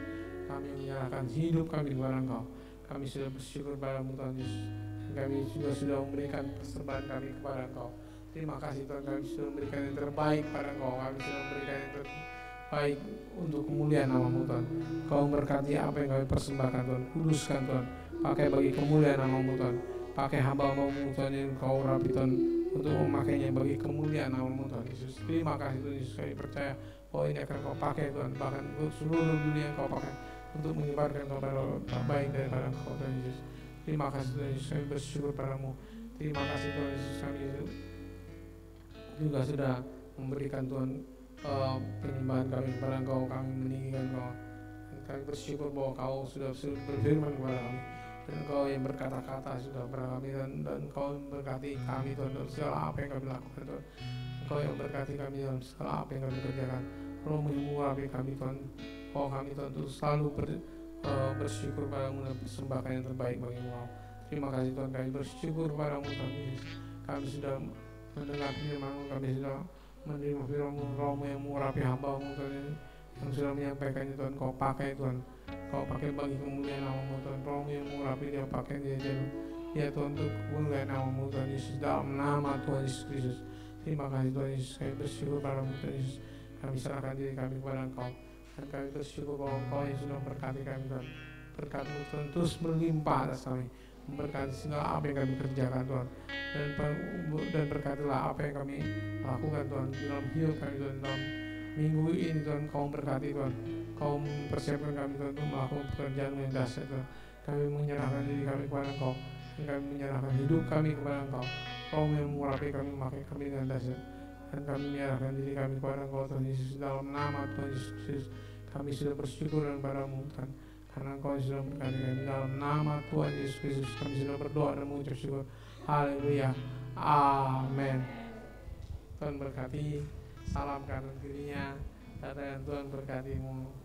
Kami menyerahkan hidup kami kepada Engkau. Kami sudah bersyukur padamu Tuhan Yesus. Kami sudah memberikan persembahan kami kepada Engkau. Terima kasih Tuhan, kami sudah memberikan yang terbaik pada Engkau. Kami sudah memberikan yang terbaik untuk kemuliaan nama-Mu Tuhan. Kau memberkati apa yang kami persembahkan Tuhan. Kuduskan Tuhan, pakai bagi kemuliaan nama-Mu Tuhan. Pakai hamba-Mu Tuhan yang Kau urapi Tuhan, untuk memakainya bagi kemuliaan nama-Mu Tuhan Yesus. Terima kasih Tuhan Yesus. Kami percaya bahwa ini akan Kau pakai Tuhan, bahkan untuk seluruh dunia yang Kau pakai untuk menyebarkan kabar baik daripada Engkau Tuhan Yesus. Terima kasih Tuhan Yesus. Kami bersyukur padamu. Terima kasih Tuhan Yesus. Kami juga sudah memberikan Tuhan penyembahan kami kepada Engkau. Kami meninggikan Engkau. Kami bersyukur bahwa Kau sudah berfirman kepada kami, dan Engkau yang berkata-kata sudah kepada kami, dan Engkau memberkati kami Tuhan dalam segala apa yang kami lakukan Tuhan. Engkau yang berkati kami dalam segala apa yang kami kerjakan. Roh-Mu yang mengurapi kami Tuhan. Oh kami Tuhan untuk selalu bersyukur padamu dan persembahkan yang terbaik bagi-Mu. Terima kasih Tuhan, kami bersyukur padamu Tuhan Yesus. Kami sudah mendengar firman-Mu, kami sudah menerima firman-Mu. Roh-Mu yang mengurapi hamba-Mu Tuhan, yang sudah menyampaikannya Tuhan. Kau pakai Tuhan, Kau pakai bagi kemuliaan nama-Mu Tuhan. Roh-Mu yang mengurapi, dia pakai dia jadi ya Tuhan, untuk kemuliaan nama-Mu Tuhan Yesus, dalam nama Tuhan Yesus Kristus. Terima kasih Tuhan Yesus. Kami bersyukur padamu Tuhan Yesus. Kami serahkan diri kami kepada Engkau, dan kami bersyukur bahwa Engkau yang sudah memberkati kami Tuhan. Berkat-Mu Tuhan terus berlimpah atas kami, memberkati segala apa yang kami kerjakan Tuhan, dan berkatilah apa yang kami lakukan Tuhan dalam hidup kami Tuhan. Dalam minggu ini Tuhan, Kau memberkati Tuhan. Kau mempersiapkan kami Tuhan untuk melakukan pekerjaan yang dahsyat Tuhan. Kami menyerahkan diri kami kepada Engkau, dan kami menyerahkan hidup kami kepada Engkau. Kau yang mengurapi kami, memakai kami dengan dahsyat, dan kami menyerahkan diri kami kepada Engkau Tuhan Yesus. Dalam nama Tuhan Yesus Kristus kami sudah bersyukur dan padamu Tuhan, karena Engkau sudah memberkati kami. Dalam nama Tuhan Yesus Kristus kami sudah berdoa dan mengucap syukur. Haleluya, amin. Tuhan berkati. Salam kanan kirinya, dan Tuhan berkatimu.